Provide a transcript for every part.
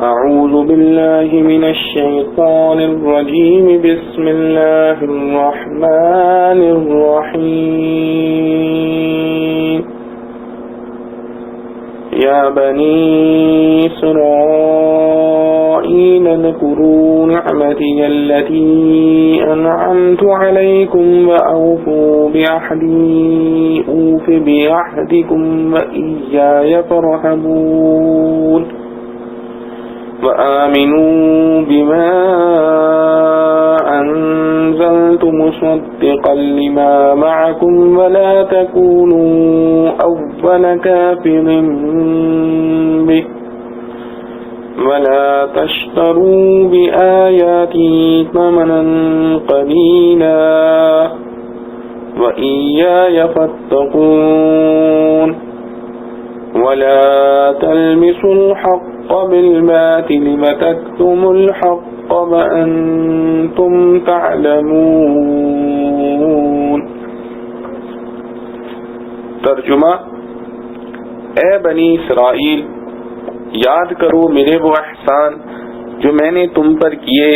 أعوذ بالله من الشيطان الرجيم بسم الله الرحمن الرحيم يا بني إسرائيل اذكروا نعمتي التي أنعمت عليكم وأوفوا بعهدي أوف بعهدكم وإياي فارهبون وآمنوا بما أنزلت مصدقا لما معكم ولا تكونوا أول كافر به ولا تشتروا بآياتي ثمنا قليلا وإياي فاتقون ولا تلمسوا الحق بالباطل وتكتموا الحق وأنتم تعلمون۔ ترجمہ: اے بنی اسرائیل، یاد کرو میرے وہ احسان جو میں نے تم پر کیے،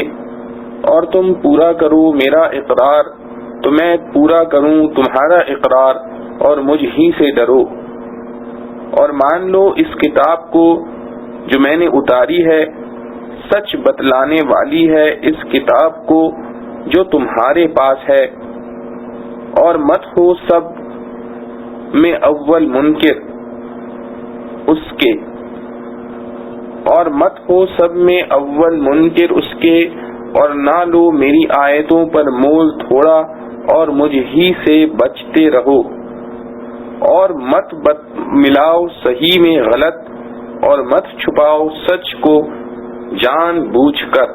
اور تم پورا کرو میرا اقرار تو میں پورا کروں تمہارا اقرار، اور مجھ ہی سے ڈرو، اور مان لو اس کتاب کو جو میں نے اتاری ہے، سچ بتلانے والی ہے اس کتاب کو جو تمہارے پاس ہے، اور مت ہو سب میں اول منکر اس کے، اور مت ہو سب میں اول منکر اس کے، اور نہ لو میری آیتوں پر مول تھوڑا، اور مجھ ہی سے بچتے رہو، اور مت ملاؤ صحیح میں غلط، اور مت چھپاؤ سچ کو جان بوجھ کر۔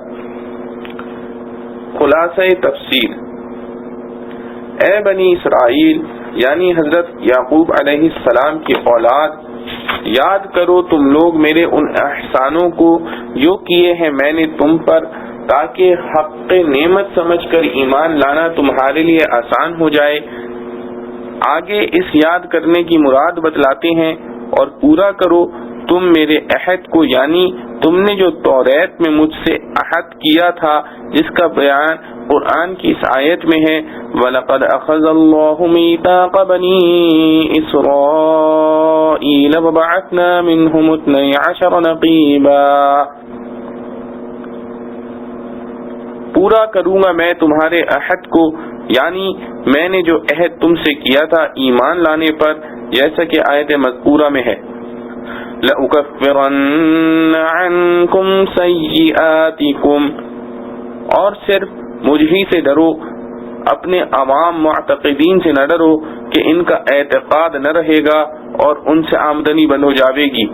خلاصہ تفسیر: اے بنی اسرائیل یعنی حضرت یعقوب علیہ السلام کی اولاد، یاد کرو تم لوگ میرے ان احسانوں کو جو کیے ہیں میں نے تم پر، تاکہ حق نعمت سمجھ کر ایمان لانا تمہارے لیے آسان ہو جائے۔ آگے اس یاد کرنے کی مراد بتلاتے ہیں، اور پورا کرو تم میرے عہد کو، یعنی تم نے جو توریت میں مجھ سے عہد کیا تھا، جس کا بیان قرآن کی اس آیت میں ہے، وَلَقَدْ أَخَذَ اللَّهُ مِيثَاقَ بَنِي إِسْرَائِيلَ وَبَعَثْنَا مِنْهُمُ 12 نَقِيبًا۔ پورا کروں گا میں تمہارے عہد کو، یعنی میں نے جو عہد تم سے کیا تھا ایمان لانے پر، جیسا کہ آیت مذکورہ میں ہے، لَأُكَفِّرَنَّ عَنْكُمْ سَيِّئَاتِكُمْ، اور صرف مجھ ہی سے ڈرو، اپنے عوام معتقدین سے نہ ڈرو کہ ان کا اعتقاد نہ رہے گا اور ان سے آمدنی بند ہو جاوے گی،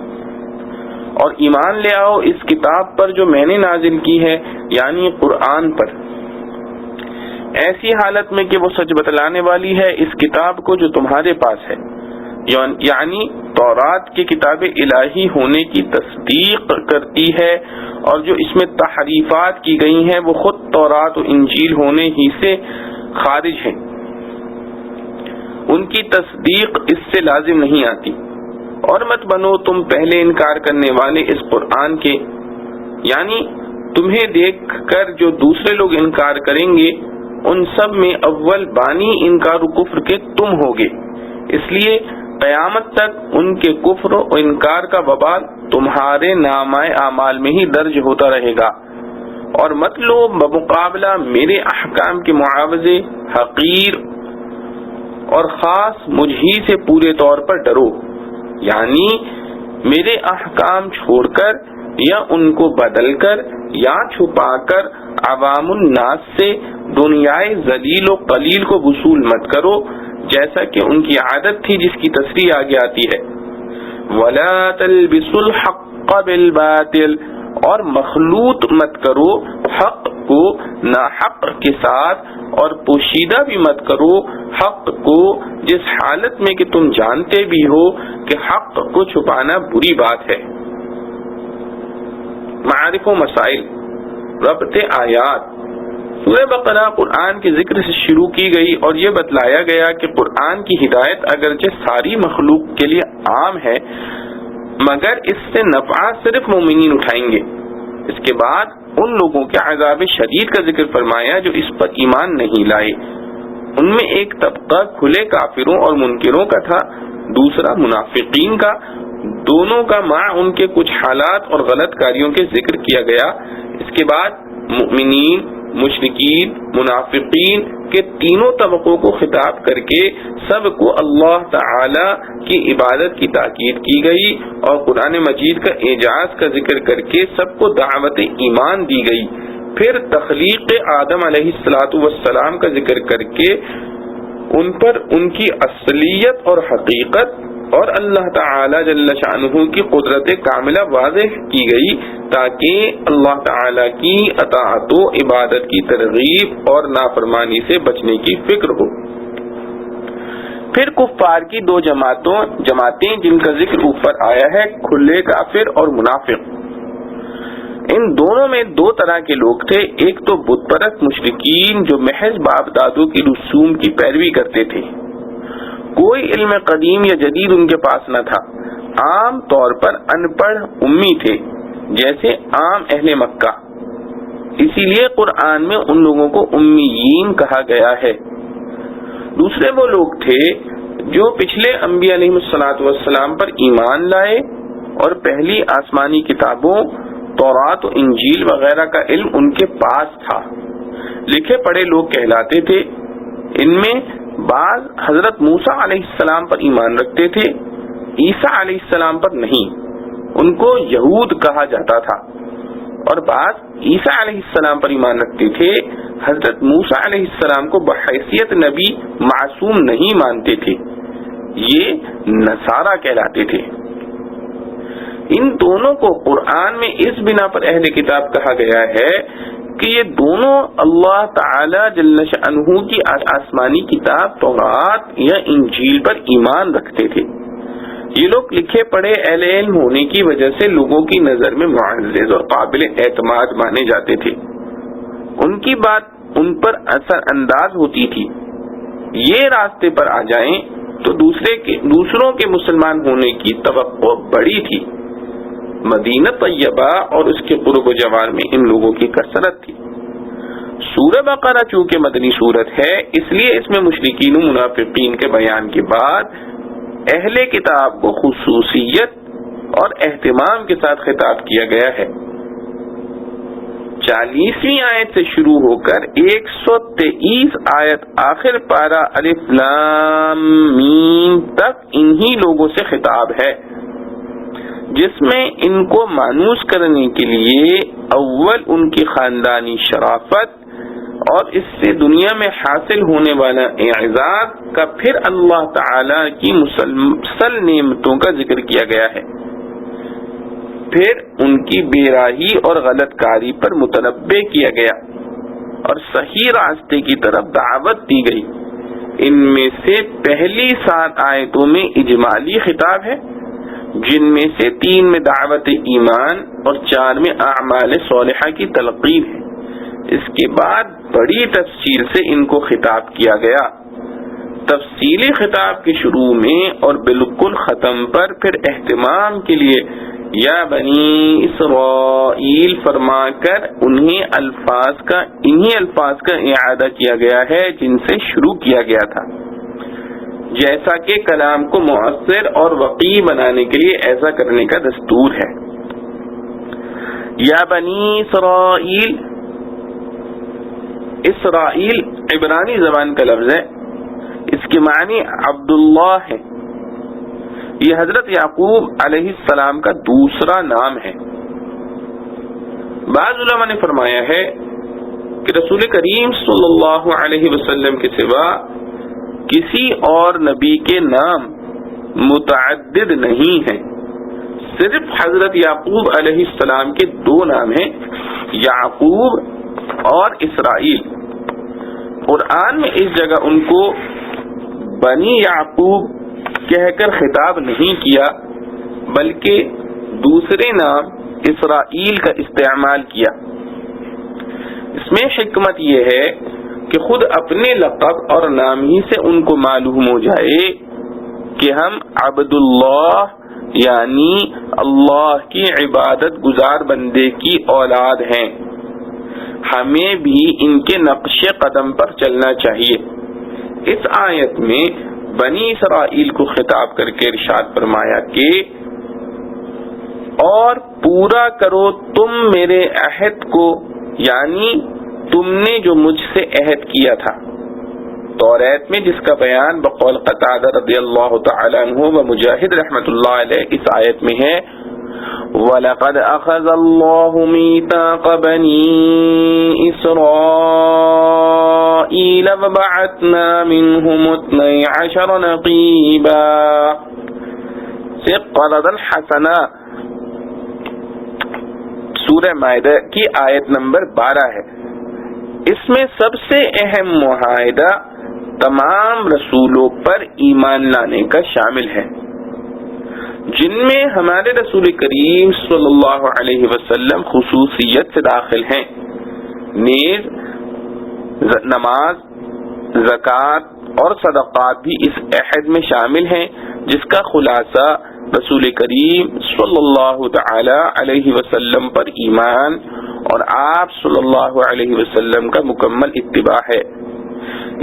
اور ایمان لے آؤ اس کتاب پر جو میں نے نازل کی ہے، یعنی قرآن پر، ایسی حالت میں کہ وہ سچ بتلانے والی ہے اس کتاب کو جو تمہارے پاس ہے، یعنی تورات کی کتاب الہی ہونے کی تصدیق کرتی ہے، اور جو اس میں تحریفات کی گئی ہیں وہ خود تورات و انجیل ہونے ہی سے خارج ہیں، ان کی تصدیق اس سے لازم نہیں آتی۔ اور مت بنو تم پہلے انکار کرنے والے اس قرآن کے، یعنی تمہیں دیکھ کر جو دوسرے لوگ انکار کریں گے ان سب میں اول بانی انکار و کفر کے تم ہوگے، اس لیے قیامت تک ان کے کفر و انکار کا وبال تمہارے نامہ اعمال میں ہی درج ہوتا رہے گا۔ اور مت لو بمقابلہ میرے احکام کے معاوضے حقیر، اور خاص مجھ ہی سے پورے طور پر ڈرو، یعنی میرے احکام چھوڑ کر یا ان کو بدل کر یا چھپا کر عوام الناس سے دنیائے ذلیل و قلیل کو وصول مت کرو، جیسا کہ ان کی عادت تھی جس کی تصریح آگے آتی ہے۔ وَلَا تَلْبِسُوا الْحَقَّ بِالْبَاطِلِ، اور مخلوط مت کرو حق کو ناحق کے ساتھ، اور پوشیدہ بھی مت کرو حق کو جس حالت میں کہ تم جانتے بھی ہو کہ حق کو چھپانا بری بات ہے۔ معارف و مسائل، ربط آیات۔ سورہ بقرہ قرآن کے ذکر سے شروع کی گئی اور یہ بتلایا گیا کہ قرآن کی ہدایت اگرچہ ساری مخلوق کے لیے عام ہے، مگر اس سے نفع صرف مومنین اٹھائیں گے، اس کے بعد ان لوگوں کے عذاب شدید کا ذکر فرمایا جو اس پر ایمان نہیں لائے. ان میں ایک طبقہ کھلے کافروں اور منکروں کا تھا، دوسرا منافقین کا. دونوں کا مع ان کے کچھ حالات اور غلط کاریوں کے ذکر کیا گیا. اس کے بعد مؤمنین، مشرکین، منافقین کے تینوں طبقوں کو خطاب کر کے سب کو اللہ تعالی کی عبادت کی تاکید کی گئی اور قرآن مجید کا اعجاز کا ذکر کر کے سب کو دعوت ایمان دی گئی. پھر تخلیق آدم علیہ السلام کا ذکر کر کے ان پر ان کی اصلیت اور حقیقت اور اللہ تعالی جل شانہ کی قدرت کاملہ واضح کی گئی تاکہ اللہ تعالی کی اطاعت و عبادت کی ترغیب اور نافرمانی سے بچنے کی فکر ہو. پھر کفار کی دو جماعتیں جن کا ذکر اوپر آیا ہے، کھلے کافر اور منافق. ان دونوں میں دو طرح کے لوگ تھے. ایک تو بت پرست مشرکین جو محض باپ دادوں کی رسوم کی پیروی کرتے تھے، کوئی علم قدیم یا جدید ان کے پاس نہ تھا، عام طور پر ان پڑھ امی تھے جیسے عام اہل مکہ. اسی لیے قرآن میں ان لوگوں کو امیین کہا گیا ہے. دوسرے وہ لوگ تھے جو پچھلے انبیاء علیہ السلام پر ایمان لائے اور پہلی آسمانی کتابوں تورات و انجیل وغیرہ کا علم ان کے پاس تھا. لکھے پڑھے لوگ کہلاتے تھے. ان میں بعض حضرت موسیٰ علیہ السلام پر ایمان رکھتے تھے، عیسیٰ علیہ السلام پر نہیں، ان کو یہود کہا جاتا تھا. اور بعض عیسیٰ علیہ السلام پر ایمان رکھتے تھے، حضرت موسیٰ علیہ السلام کو بحیثیت نبی معصوم نہیں مانتے تھے، یہ نصارہ کہلاتے تھے. ان دونوں کو قرآن میں اس بنا پر اہل کتاب کہا گیا ہے کہ یہ دونوں اللہ تعالی جل شأنہ کی آسمانی کتاب تورات یا انجیل پر ایمان رکھتے تھے. یہ لوگ لکھے پڑھے اہل علم ہونے کی وجہ سے لوگوں کی نظر میں معزز اور قابل اعتماد مانے جاتے تھے. ان کی بات ان پر اثر انداز ہوتی تھی. یہ راستے پر آ جائیں تو دوسروں کے مسلمان ہونے کی توقع بڑی تھی. مدینہ طیبہ اور اس کے قرب و جوار میں ان لوگوں کی کثرت تھی. سورہ بقرہ چونکہ مدنی سورت ہے، اس لیے اس میں مشرکین و منافقین کے بیان کے بعد اہل کتاب کو خصوصیت اور اہتمام کے ساتھ خطاب کیا گیا ہے. 40ویں آیت سے شروع ہو کر 123 آیت آخر پارہ الف لام میم تک انہی لوگوں سے خطاب ہے، جس میں ان کو مانوس کرنے کے لیے اول ان کی خاندانی شرافت اور اس سے دنیا میں حاصل ہونے والا اعزاز کا، پھر اللہ تعالی کی مسلسل نعمتوں کا ذکر کیا گیا ہے، پھر ان کی بے راہی اور غلط کاری پر متنبہ کیا گیا اور صحیح راستے کی طرف دعوت دی گئی. ان میں سے پہلی 7 آیتوں میں اجمالی خطاب ہے، جن میں سے 3 میں دعوت ایمان اور 4 میں اعمال صالحہ کی تلقین ہے. اس کے بعد بڑی تفصیل سے ان کو خطاب کیا گیا. تفصیلی خطاب کے شروع میں اور بالکل ختم پر پھر اہتمام کے لیے یا بنی اسرائیل فرما کر انہی الفاظ کا اعادہ کیا گیا ہے جن سے شروع کیا گیا تھا، جیسا کہ کلام کو مؤثر اور وقیع بنانے کے لیے ایسا کرنے کا دستور ہے. یا بنی اسرائیل، اسرائیل عبرانی زبان کا لفظ ہے، اس کے معنی عبداللہ ہے. یہ حضرت یعقوب علیہ السلام کا دوسرا نام ہے. بعض علماء نے فرمایا ہے کہ رسول کریم صلی اللہ علیہ وسلم کے سوا کسی اور نبی کے نام متعدد نہیں ہیں، صرف حضرت یعقوب علیہ السلام کے 2 نام ہیں، یعقوب اور اسرائیل. قرآن میں اس جگہ ان کو بنی یعقوب کہہ کر خطاب نہیں کیا، بلکہ دوسرے نام اسرائیل کا استعمال کیا. اس میں حکمت یہ ہے کہ خود اپنے لقب اور نام ہی سے ان کو معلوم ہو جائے کہ ہم عبداللہ یعنی اللہ کی عبادت گزار بندے کی اولاد ہیں، ہمیں بھی ان کے نقش قدم پر چلنا چاہیے۔ اس آیت میں بنی اسرائیل کو خطاب کر کے ارشاد فرمایا کہ اور پورا کرو تم میرے عہد کو، یعنی تم نے جو مجھ سے عہد کیا تھا توریت میں، جس کا بیان بقول قتادہ رضی اللہ تعالی عنہ و مجاہد رحمۃ اللہ علیہ اس آیت میں ہے، وَلَقَدْ أَخَذَ اللَّهُ مِيثَاقَ بَنِي إِسْرَائِيلَ وَبَعَثْنَا مِنْهُمُ 12 نَقِيبًا سے قرض الحسنہ سورہ مائدہ کی آیت نمبر 12 ہے۔ اس میں سب سے اہم معاہدہ تمام رسولوں پر ایمان لانے کا شامل ہے، جن میں ہمارے رسول کریم صلی اللہ علیہ وسلم خصوصیت سے داخل ہیں۔ نیز نماز، زکوٰۃ اور صدقات بھی اس عہد میں شامل ہیں، جس کا خلاصہ رسول کریم صلی اللہ تعالی علیہ وسلم پر ایمان اور آپ صلی اللہ علیہ وسلم کا مکمل اتباع ہے۔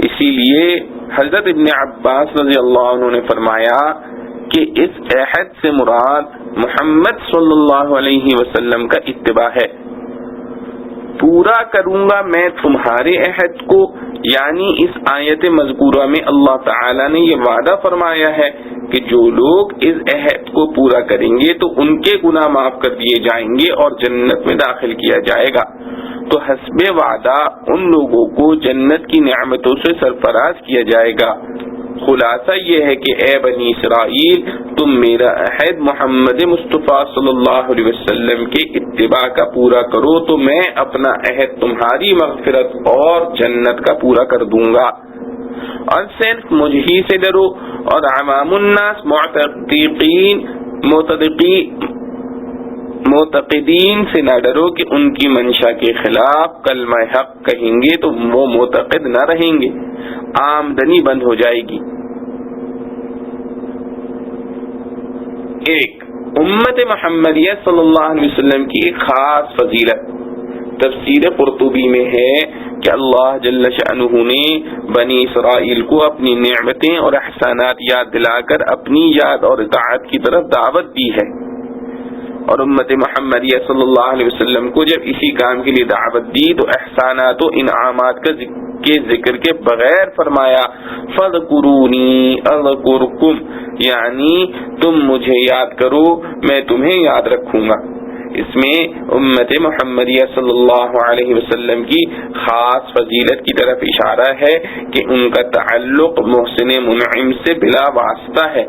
اسی لیے حضرت ابن عباس رضی اللہ عنہ نے فرمایا کہ اس عہد سے مراد محمد صلی اللہ علیہ وسلم کا اتباع ہے۔ پورا کروں گا میں تمہارے عہد کو، یعنی اس آیت مذکورہ میں اللہ تعالی نے یہ وعدہ فرمایا ہے کہ جو لوگ اس عہد کو پورا کریں گے تو ان کے گناہ معاف کر دیے جائیں گے اور جنت میں داخل کیا جائے گا۔ تو حسب وعدہ ان لوگوں کو جنت کی نعمتوں سے سرفراز کیا جائے گا۔ خلاصہ یہ ہے کہ اے بنی اسرائیل، تم میرا عہد محمد مصطفیٰ صلی اللہ علیہ وسلم کے اتباع کا پورا کرو تو میں اپنا عہد تمہاری مغفرت اور جنت کا پورا کر دوں گا۔ اور صرف مجھ ہی سے ڈرو اور عوام الناس معتقدین سے نہ ڈرو کہ ان کی منشا کے خلاف کلمہ حق کہیں گے تو وہ معتقد نہ رہیں گے، آمدنی بند ہو جائے گی۔ ایک امت محمدیہ صلی اللہ علیہ وسلم کی ایک خاص فضیلت تفسیر قرطبی میں ہے کہ اللہ جل شأنہ نے بنی اسرائیل کو اپنی نعمتیں اور احسانات یاد دلا کر اپنی یاد اور اطاعت کی طرف دعوت دی ہے، اور امت محمدیہ صلی اللہ علیہ وسلم کو جب اسی کام کے لیے دعوت دی تو احسانات و انعامات کے ذکر کے بغیر فرمایا فَاذْكُرُونِي أَذْكُرْكُمْ، یعنی تم مجھے یاد کرو میں تمہیں یاد رکھوں گا۔ اس میں امت محمدیہ صلی اللہ علیہ وسلم کی خاص فضیلت کی طرف اشارہ ہے کہ ان کا تعلق محسن منعم سے بلا واسطہ ہے۔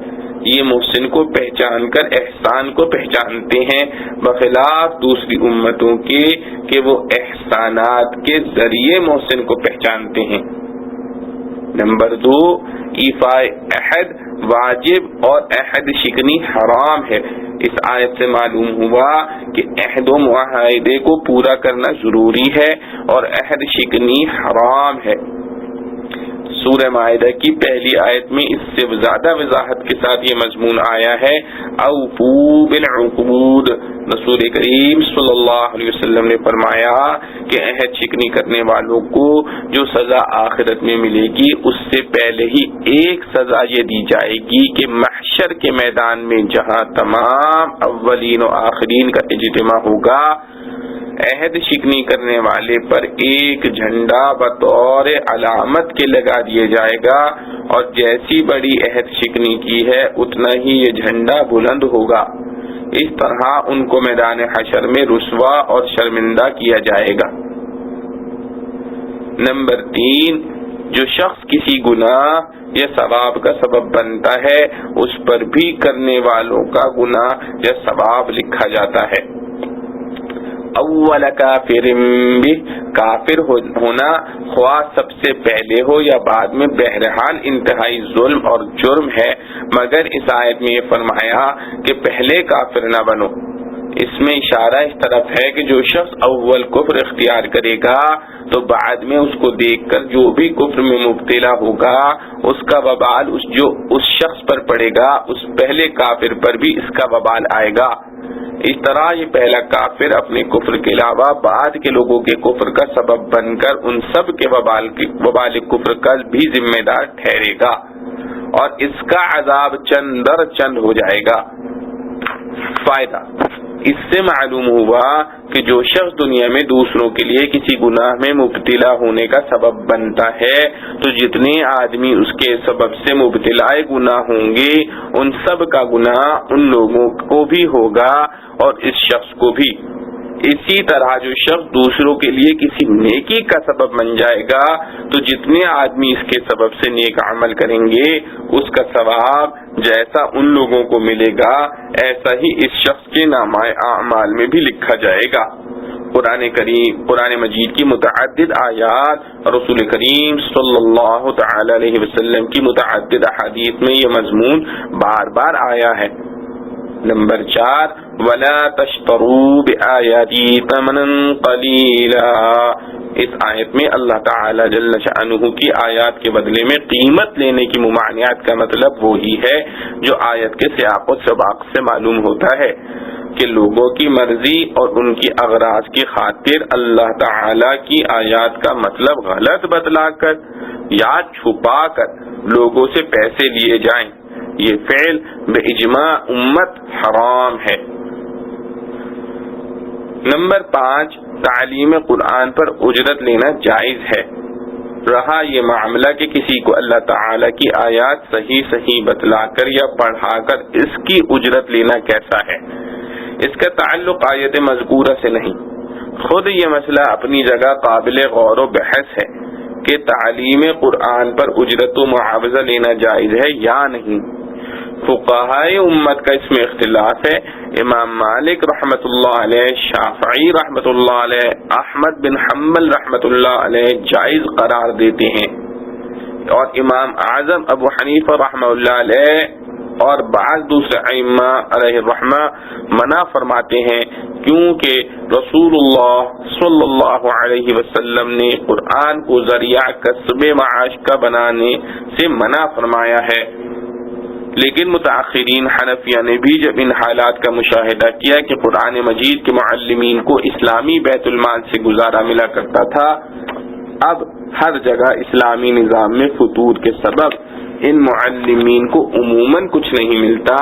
یہ محسن کو پہچان کر احسان کو پہچانتے ہیں، بخلاف دوسری امتوں کے کہ وہ احسانات کے ذریعے محسن کو پہچانتے ہیں۔ نمبر 2، ایفاء عہد واجب اور عہد شکنی حرام ہے۔ اس آیت سے معلوم ہوا کہ عہد و معاہدے کو پورا کرنا ضروری ہے اور عہد شکنی حرام ہے۔ سورہ مائدہ کی پہلی آیت میں اس سے زیادہ وضاحت کے ساتھ یہ مضمون آیا ہے، اوفو بالعقود۔ رسول کریم صلی اللہ علیہ وسلم نے فرمایا کہ عہد شکنی کرنے والوں کو جو سزا آخرت میں ملے گی اس سے پہلے ہی ایک سزا یہ دی جائے گی کہ محشر کے میدان میں جہاں تمام اولین و آخرین کا اجتماع ہوگا، عہد شکنی کرنے والے پر ایک جھنڈا بطور علامت کے لگا دیا جائے گا، اور جیسی بڑی عہد شکنی کی ہے اتنا ہی یہ جھنڈا بلند ہوگا۔ اس طرح ان کو میدان حشر میں رسوا اور شرمندہ کیا جائے گا۔ نمبر 3، جو شخص کسی گناہ یا ثواب کا سبب بنتا ہے اس پر بھی کرنے والوں کا گناہ یا ثواب لکھا جاتا ہے۔ اول کافر بھی، کافر ہونا خواہ سب سے پہلے ہو یا بعد میں، بہرحال انتہائی ظلم اور جرم ہے، مگر اس آیت میں یہ فرمایا کہ پہلے کافر نہ بنو، اس میں اشارہ اس طرف ہے کہ جو شخص اول کفر اختیار کرے گا تو بعد میں اس کو دیکھ کر جو بھی کفر میں مبتلا ہوگا اس کا وبال جو اس شخص پر پڑے گا اس پہلے کافر پر بھی اس کا وبال آئے گا۔ اس طرح یہ پہلا کافر اپنے کفر کے علاوہ بعد کے لوگوں کے کفر کا سبب بن کر ان سب کے وبال کفر کا بھی ذمہ دار ٹھہرے گا اور اس کا عذاب چند در چند ہو جائے گا۔ فائدہ، اس سے معلوم ہوا کہ جو شخص دنیا میں دوسروں کے لیے کسی گناہ میں مبتلا ہونے کا سبب بنتا ہے تو جتنے آدمی اس کے سبب سے مبتلا گناہ ہوں گے ان سب کا گناہ ان لوگوں کو بھی ہوگا اور اس شخص کو بھی۔ اسی طرح جو شخص دوسروں کے لیے کسی نیکی کا سبب بن جائے گا تو جتنے آدمی اس کے سبب سے نیک عمل کریں گے اس کا ثواب جیسا ان لوگوں کو ملے گا ایسا ہی اس شخص کے نامۂ اعمال میں بھی لکھا جائے گا۔ قرآن مجید کی متعدد آیات، رسول کریم صلی اللہ تعالی علیہ وسلم کی متعدد احادیث میں یہ مضمون بار بار آیا ہے۔ نمبر 4، وَلَا تَشْتَرُوا بِآيَاتِي ثَمَنًا قَلِيلًا۔ اس آیت میں اللہ تعالی جل شأنہ کی آیات کے بدلے میں قیمت لینے کی ممانعت کا مطلب وہی ہے جو آیت کے سیاق و سباق سے معلوم ہوتا ہے کہ لوگوں کی مرضی اور ان کی اغراض کی خاطر اللہ تعالی کی آیات کا مطلب غلط بتلا کر یا چھپا کر لوگوں سے پیسے لیے جائیں، یہ فعل بے اجماع امت حرام ہے۔ نمبر 5، تعلیم قرآن پر اجرت لینا جائز ہے۔ رہا یہ معاملہ کہ کسی کو اللہ تعالی کی آیات صحیح بتلا کر یا پڑھا کر اس کی اجرت لینا کیسا ہے، اس کا تعلق آیت مذکورہ سے نہیں۔ خود یہ مسئلہ اپنی جگہ قابل غور و بحث ہے کہ تعلیم قرآن پر اجرت و معاوضہ لینا جائز ہے یا نہیں۔ فقہائے امت کا اس میں اختلاف ہے۔ امام مالک رحمۃ اللہ علیہ، شافعی رحمۃ اللہ علیہ، احمد بن حنبل رحمۃ اللہ علیہ جائز قرار دیتے ہیں اور امام اعظم ابو حنیفہ رحمۃ اللہ علیہ اور بعض دوسرے ائمہ علیہ الرحمہ منع فرماتے ہیں، کیونکہ رسول اللہ صلی اللہ علیہ وسلم نے قرآن کو ذریعہ کسب معاش کا بنانے سے منع فرمایا ہے۔ لیکن متاخرین حنفیہ نے بھی جب ان حالات کا مشاہدہ کیا کہ قرآن مجید کے معلمین کو اسلامی بیت المال سے گزارا ملا کرتا تھا، اب ہر جگہ اسلامی نظام میں فتور کے سبب ان معلمین کو عموماً کچھ نہیں ملتا،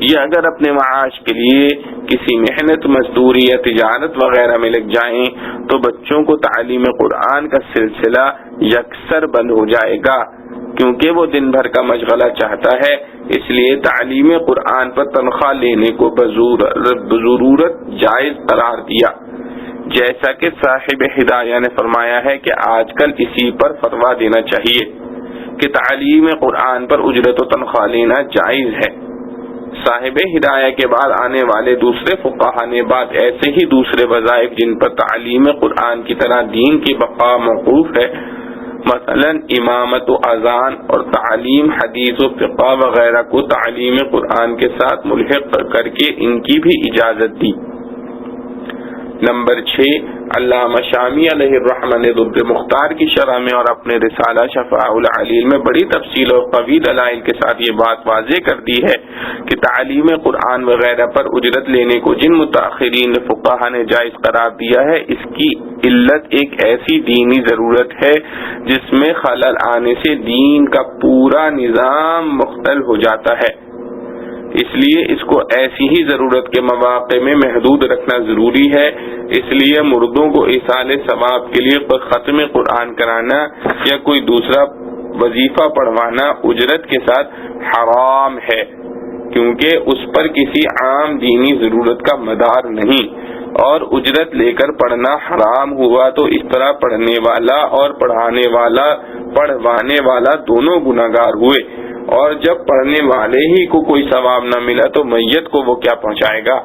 یہ اگر اپنے معاش کے لیے کسی محنت مزدوری یا تجارت وغیرہ میں لگ جائیں تو بچوں کو تعلیم قرآن کا سلسلہ یکسر بند ہو جائے گا، کیونکہ وہ دن بھر کا مشغلہ چاہتا ہے۔ اس لیے تعلیم قرآن پر تنخواہ لینے کو بضرورت جائز قرار دیا، جیسا کہ صاحب ہدایہ نے فرمایا ہے کہ آج کل اسی پر فتویٰ دینا چاہیے کہ تعلیم قرآن پر اجرت و تنخواہ لینا جائز ہے۔ صاحب ہدایہ کے بعد آنے والے دوسرے فقہا نے بعد ایسے ہی دوسرے وظائف جن پر تعلیم قرآن کی طرح دین کی بقا موقوف ہے، مثلا امامت و اذان اور تعلیم حدیث و فقہ وغیرہ کو تعلیم قرآن کے ساتھ ملحق کر کے ان کی بھی اجازت دی۔ نمبر 6، علامہ شامی علیہ الرحمہ نے در مختار کی شرح میں اور اپنے رسالہ شفاء العلیل میں بڑی تفصیل اور قوی دلائل کے ساتھ یہ بات واضح کر دی ہے کہ تعلیم قرآن وغیرہ پر اجرت لینے کو جن متاخرین فقہا نے جائز قرار دیا ہے، اس کی علت ایک ایسی دینی ضرورت ہے جس میں خلل آنے سے دین کا پورا نظام مختل ہو جاتا ہے، اس لیے اس کو ایسی ہی ضرورت کے مواقع میں محدود رکھنا ضروری ہے۔ اس لیے مردوں کو ایصال ثواب کے لیے ختم قرآن کرانا یا کوئی دوسرا وظیفہ پڑھوانا اجرت کے ساتھ حرام ہے، کیونکہ اس پر کسی عام دینی ضرورت کا مدار نہیں، اور اجرت لے کر پڑھنا حرام ہوا تو اس طرح پڑھنے والا اور پڑھوانے والا دونوں گناہگار ہوئے، اور جب پڑھنے والے ہی کو کوئی ثواب نہ ملا تو میت کو وہ کیا پہنچائے گا۔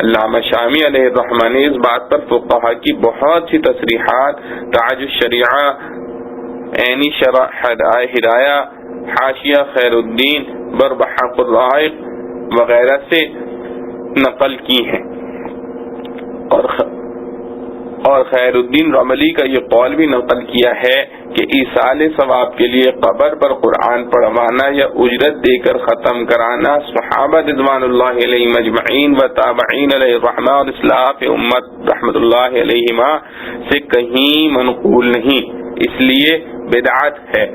علامہ شامی علیہ الرحمہ نے اس بات پر فقہا کی بہت سی تصریحات تاج الشریعہ، عینی شرح ہدایہ، حاشیہ خیر الدین، بربحق الرائق وغیرہ سے نقل کی ہیں۔ اور خیر الدین رملی کا یہ قول بھی نقل کیا ہے کہ ایصال ثواب کے لیے قبر پر قرآن پڑھوانا یا اجرت دے کر ختم کرانا صحابہ رضوان اللہ علیہ مجمعین و تابعین علیہ الرحمہ اور اسلاف امت رحمت اللہ علیہما سے کہیں منقول نہیں، اس لیے بدعت ہے۔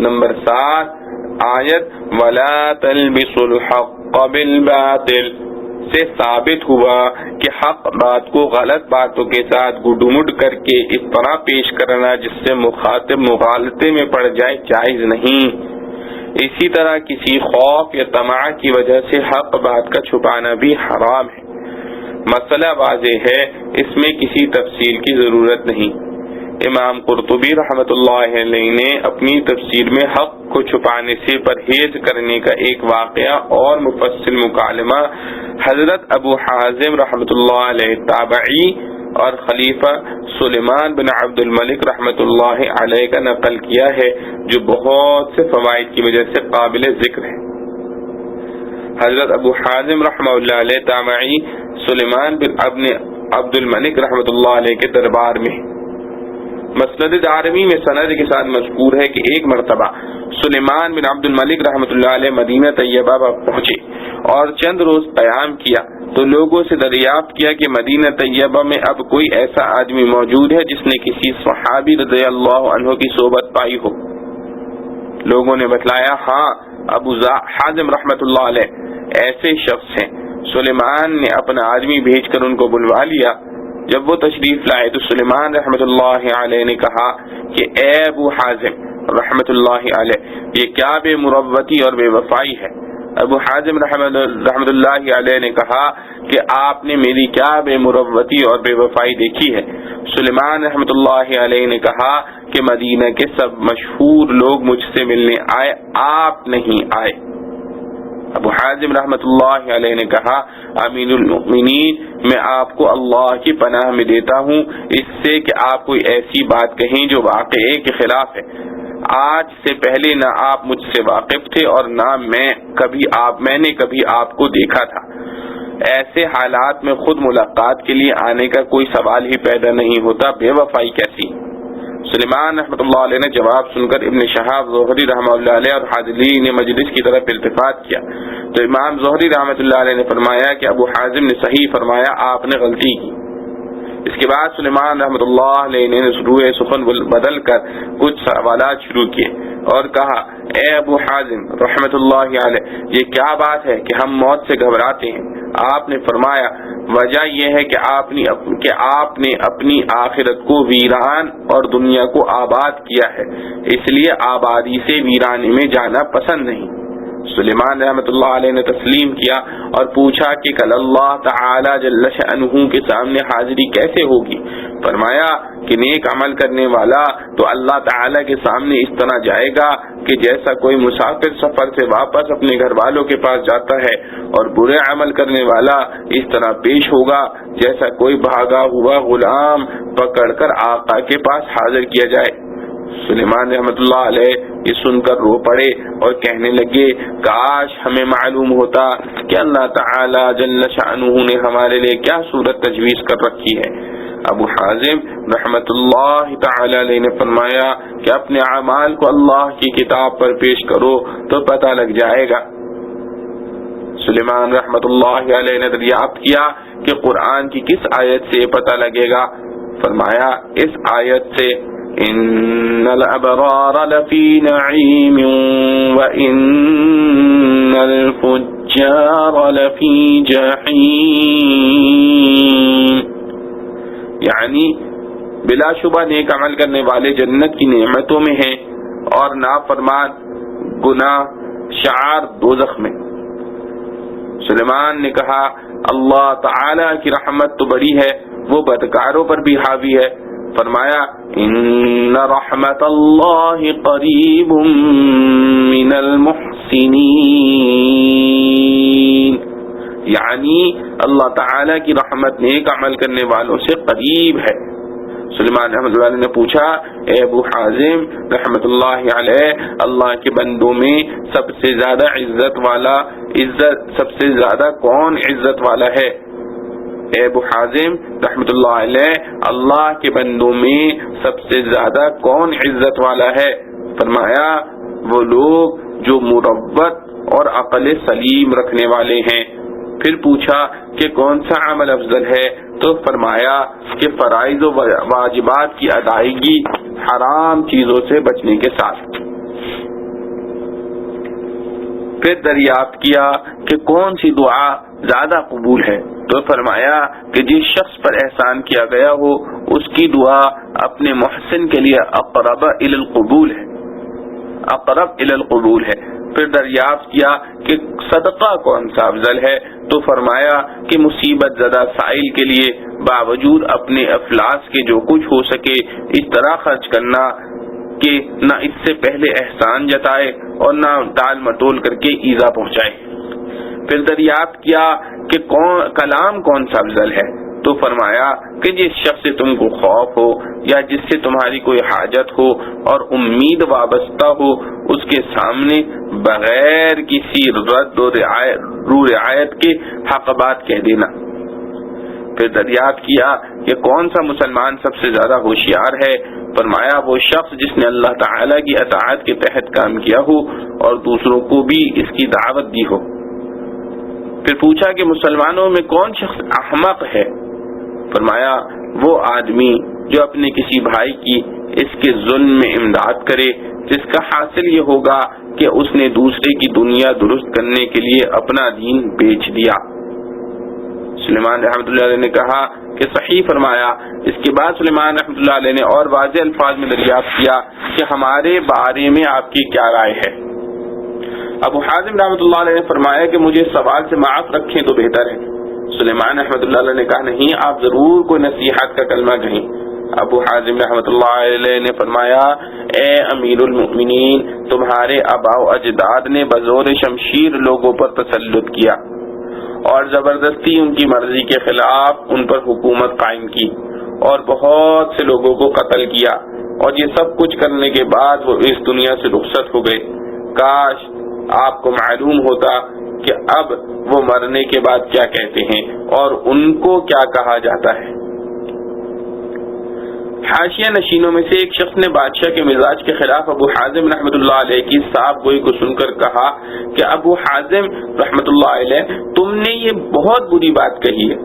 نمبر 7 آیت وَلَا تَلْبِسُوا الْحَقَّ بِالْبَاطِلِ سے ثابت ہوا کہ حق بات کو غلط باتوں کے ساتھ گڈمڈ کر کے اس طرح پیش کرنا جس سے مخاطب مغالطے میں پڑ جائے جائز نہیں۔ اسی طرح کسی خوف یا طمع کی وجہ سے حق بات کا چھپانا بھی حرام ہے۔ مسئلہ واضح ہے، اس میں کسی تفصیل کی ضرورت نہیں۔ امام قرطبی رحمۃ اللہ علیہ نے اپنی تفسیر میں حق کو چھپانے سے پرہیز کرنے کا ایک واقعہ اور مفصل مکالمہ حضرت ابو حازم رحمۃ اللہ علیہ تابعی اور خلیفہ سلیمان بن عبد الملک رحمۃ اللہ علیہ کا نقل کیا ہے، جو بہت سے فوائد کی وجہ سے قابل ذکر ہے۔ حضرت ابو حازم رحمۃ اللہ علیہ تابعی سلیمان بن عبد الملک رحمۃ اللہ علیہ کے دربار میں مسند دارمی میں سند کے ساتھ مذکور ہے کہ ایک مرتبہ سلیمان بن عبد الملک رحمۃ اللہ علیہ مدینہ طیبہ پہنچے اور چند روز قیام کیا تو لوگوں سے دریافت کیا کہ مدینہ طیبہ میں اب کوئی ایسا آدمی موجود ہے جس نے کسی صحابی رضی اللہ عنہ کی صحبت پائی ہو۔ لوگوں نے بتلایا ہاں ابو حازم رحمۃ اللہ علیہ ایسے شخص ہیں۔ سلیمان نے اپنا آدمی بھیج کر ان کو بلوا لیا۔ جب وہ تشریف لائے تو سلیمان رحمۃ اللہ علیہ نے کہا کہ اے ابو حازم رحمۃ اللہ علیہ، یہ کیا بے مروتی اور بے وفائی ہے؟ ابو حازم رحمۃ اللہ علیہ نے کہا کہ آپ نے میری کیا بے مروتی اور بے وفائی دیکھی ہے؟ سلیمان رحمۃ اللہ علیہ نے کہا کہ مدینہ کے سب مشہور لوگ مجھ سے ملنے آئے، آپ نہیں آئے۔ ابو حازم رحمۃ اللہ علیہ نے کہا امین المؤمنین، میں آپ کو اللہ کی پناہ میں دیتا ہوں اس سے کہ آپ کوئی ایسی بات کہیں جو واقعے کے خلاف ہے۔ آج سے پہلے نہ آپ مجھ سے واقف تھے اور نہ میں نے کبھی آپ کو دیکھا تھا۔ ایسے حالات میں خود ملاقات کے لیے آنے کا کوئی سوال ہی پیدا نہیں ہوتا، بے وفائی کیسی؟ سلیمان رحمۃ اللہ علیہ نے جواب سن کر ابن شہاب زہری رحمۃ اللہ علیہ اور حاضرین مجلس کی طرف التفات کیا تو امام زہری رحمۃ اللہ علیہ نے فرمایا کہ ابو حازم نے صحیح فرمایا، آپ نے غلطی کی۔ اس کے بعد سلیمان رحمۃ اللہ علیہ نے روئے سخن بدل کر کچھ سوالات شروع کیے اور کہا اے ابو حازم رحمۃ اللہ علیہ، یہ کیا بات ہے کہ ہم موت سے گھبراتے ہیں؟ آپ نے فرمایا وجہ یہ ہے کہ آپ نے اپنی آخرت کو ویران اور دنیا کو آباد کیا ہے، اس لیے آبادی سے ویرانے میں جانا پسند نہیں۔ سلیمان رحمۃ اللہ علیہ نے تسلیم کیا اور پوچھا کہ کل اللہ تعالی جل شأنہ کے سامنے حاضری کیسے ہوگی؟ فرمایا کہ نیک عمل کرنے والا تو اللہ تعالی کے سامنے اس طرح جائے گا کہ جیسا کوئی مسافر سفر سے واپس اپنے گھر والوں کے پاس جاتا ہے، اور برے عمل کرنے والا اس طرح پیش ہوگا جیسا کوئی بھاگا ہوا غلام پکڑ کر آقا کے پاس حاضر کیا جائے۔ سلیمان رحمۃ اللہ علیہ یہ سن کر رو پڑے اور کہنے لگے کاش ہمیں معلوم ہوتا کہ اللہ تعالی جل شأنہ نے ہمارے لیے کیا صورت تجویز کر رکھی ہے۔ ابو حازم رحمۃ اللہ تعالی علیہ نے فرمایا کہ اپنے اعمال کو اللہ کی کتاب پر پیش کرو تو پتہ لگ جائے گا۔ سلیمان رحمۃ اللہ علیہ نے دریافت کیا کہ قرآن کی کس آیت سے پتہ لگے گا؟ فرمایا اس آیت سے ان الابرار لفی نعیم وان الفجار لفی جحیم، یعنی بلا شبہ نیک عمل کرنے والے جنت کی نعمتوں میں ہیں اور نافرمان گناہ شعار دوزخ میں۔ سلیمان نے کہا اللہ تعالی کی رحمت تو بڑی ہے، وہ بدکاروں پر بھی حاوی ہے۔ فرمایا ان رحمت اللہ قریب من المحسنین، یعنی اللہ تعالی کی رحمت نیک عمل کرنے والوں سے قریب ہے۔ سلیمان رحمۃ اللہ علیہ نے پوچھا اے ابو حازم رحمۃ اللہ علیہ، اللہ کے بندوں میں سب سے زیادہ کون عزت والا ہے؟ اے ابو حازم رحمت اللہ علیہ، اللہ کے بندوں میں سب سے زیادہ کون عزت والا ہے؟ فرمایا وہ لوگ جو مروت اور عقل سلیم رکھنے والے ہیں۔ پھر پوچھا کہ کون سا عمل افضل ہے؟ تو فرمایا کہ فرائض و واجبات کی ادائیگی حرام چیزوں سے بچنے کے ساتھ۔ پھر دریافت کیا کہ کون سی دعا زیادہ قبول ہے؟ تو فرمایا کہ جس شخص پر احسان کیا گیا ہو اس کی دعا اپنے محسن کے لیے اقرب الی القبول ہے، اقرب الی القبول ہے۔ پھر دریافت کیا کہ صدقہ کون سا افضل ہے؟ تو فرمایا کہ مصیبت زدہ سائل کے لیے باوجود اپنے افلاس کے جو کچھ ہو سکے اس طرح خرچ کرنا کہ نہ اس سے پہلے احسان جتائے اور نہ ٹال مٹول کر کے ایذا پہنچائے۔ پھر دریافت کیا کہ کلام کون سا افضل ہے؟ تو فرمایا کہ جس شخص سے تم کو خوف ہو یا جس سے تمہاری کوئی حاجت ہو اور امید وابستہ ہو اس کے سامنے بغیر کسی رد و رعایت کے حق بات کہہ دینا۔ پھر دریافت کیا کہ کون سا مسلمان سب سے زیادہ ہوشیار ہے؟ فرمایا وہ شخص جس نے اللہ تعالی کی اطاعت کے تحت کام کیا ہو اور دوسروں کو بھی اس کی دعوت دی ہو۔ پھر پوچھا کہ مسلمانوں میں کون شخص احمق ہے؟ فرمایا وہ آدمی جو اپنے کسی بھائی کی اس کے ظلم میں امداد کرے جس کا حاصل یہ ہوگا کہ اس نے دوسرے کی دنیا درست کرنے کے لیے اپنا دین بیچ دیا۔ سلیمان رحمۃ اللہ علیہ نے کہا کہ صحیح فرمایا۔ اس کے بعد سلیمان رحمۃ اللہ علیہ نے اور واضح الفاظ میں دریافت کیا کہ ہمارے بارے میں آپ کی کیا رائے ہے؟ ابو حازم رحمۃ اللہ علیہ نے فرمایا کہ مجھے سوال سے معاف رکھیں تو بہتر ہے۔ سلیمان رحمۃ اللہ علیہ نے کہا نہیں، آپ ضرور کوئی نصیحت کا کلمہ کہیں۔ ابو حازم رحمۃ اللہ علیہ نے فرمایا اے امیر المؤمنین، تمہارے آباء و اجداد نے بزور شمشیر لوگوں پر تسلط کیا اور زبردستی ان کی مرضی کے خلاف ان پر حکومت قائم کی اور بہت سے لوگوں کو قتل کیا، اور یہ سب کچھ کرنے کے بعد وہ اس دنیا سے رخصت ہو گئے۔ کاش آپ کو معلوم ہوتا کہ اب وہ مرنے کے بعد کیا کہتے ہیں اور ان کو کیا کہا جاتا ہے۔ حاشیہ نشینوں میں سے ایک شخص نے بادشاہ کے مزاج کے خلاف ابو حازم رحمۃ اللہ علیہ کی صاف گوئی کو سن کر کہا کہ ابو حازم رحمۃ اللہ علیہ تم نے یہ بہت بری بات کہی ہے۔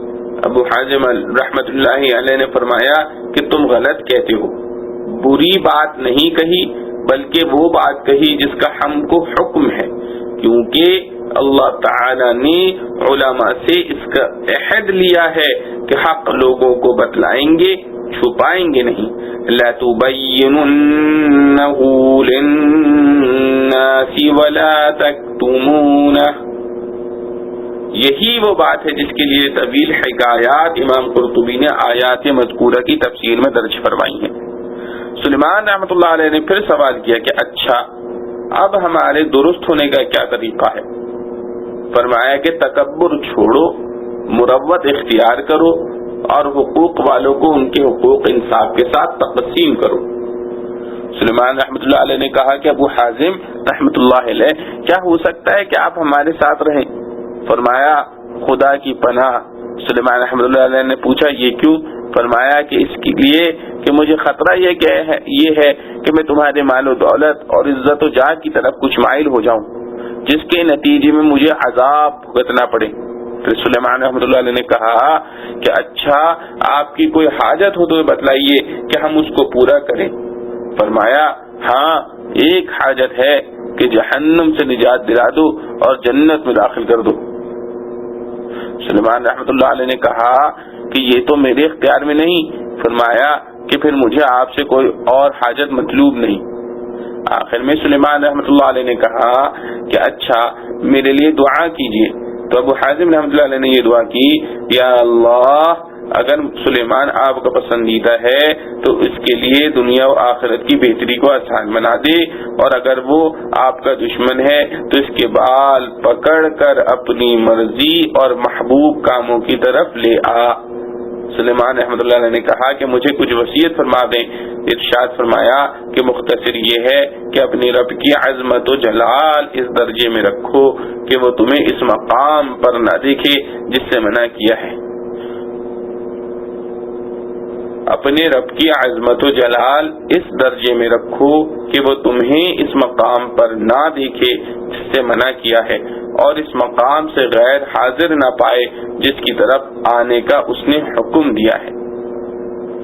ابو حازم رحمۃ اللہ علیہ نے فرمایا کہ تم غلط کہتے ہو، بری بات نہیں کہی بلکہ وہ بات کہی جس کا ہم کو حکم ہے، کیونکہ اللہ تعالی نے علماء سے اس کا عہد لیا ہے کہ حق لوگوں کو بتلائیں گے، چھپائیں گے نہیں۔ لَتُبَيِّنُنَّهُ لِلنَّاسِ وَلَا تَكْتُمُونَهُ، یہی وہ بات ہے جس کے لیے طویل حکایات امام قرطبی نے آیات مذکورہ کی تفسیر میں درج فرمائی ہیں۔ سلیمان رحمۃ اللہ علیہ نے پھر سوال کیا کہ اچھا اب ہمارے درست ہونے کا کیا طریقہ ہے؟ فرمایا کہ تکبر چھوڑو، مروت اختیار کرو اور حقوق والوں کو ان کے حقوق انصاف کے ساتھ تقسیم کرو۔ سلیمان رحمۃ اللہ علیہ نے کہا کہ ابو حازم رحمۃ اللہ علیہ کیا ہو سکتا ہے کہ آپ ہمارے ساتھ رہیں؟ فرمایا خدا کی پناہ۔ سلیمان رحمۃ اللہ علیہ نے پوچھا یہ کیوں؟ فرمایا کہ اس کے لیے کہ مجھے خطرہ یہ ہے کہ میں تمہارے مال و دولت اور عزت و جاہ کی طرف کچھ مائل ہو جاؤں جس کے نتیجے میں مجھے عذاب بھگتنا پڑے۔ پھر سلیمان رحمۃ اللہ علیہ نے کہا کہ اچھا آپ کی کوئی حاجت ہو تو بتلائیے کہ ہم اس کو پورا کریں۔ فرمایا ہاں ایک حاجت ہے کہ جہنم سے نجات دلا دو اور جنت میں داخل کر دو۔ سلیمان رحمۃ اللہ علیہ نے کہا کہ یہ تو میرے اختیار میں نہیں۔ فرمایا کہ پھر مجھے آپ سے کوئی اور حاجت مطلوب نہیں۔ آخر میں سلیمان رحمۃ اللہ علیہ نے کہا کہ اچھا میرے لیے دعا کیجیے۔ تو ابو حازم رحمۃ اللہ علیہ نے یہ دعا کی، یا اللہ اگر سلیمان آپ کا پسندیدہ ہے تو اس کے لیے دنیا و آخرت کی بہتری کو آسان بنا دے، اور اگر وہ آپ کا دشمن ہے تو اس کے بال پکڑ کر اپنی مرضی اور محبوب کاموں کی طرف لے آ۔ سلیمان رحمۃ اللہ علیہ نے کہا کہ مجھے کچھ وصیت فرما دیں۔ ارشاد فرمایا کہ مختصر یہ ہے کہ اپنی رب کی عظمت و جلال اس درجے میں رکھو کہ وہ تمہیں اس مقام پر نہ دیکھے جس سے منع کیا ہے، اپنے رب کی عظمت و جلال اس درجے میں رکھو کہ وہ تمہیں اس مقام پر نہ دیکھے جس سے منع کیا ہے، اور اس مقام سے غیر حاضر نہ پائے جس کی طرف آنے کا اس نے حکم دیا ہے۔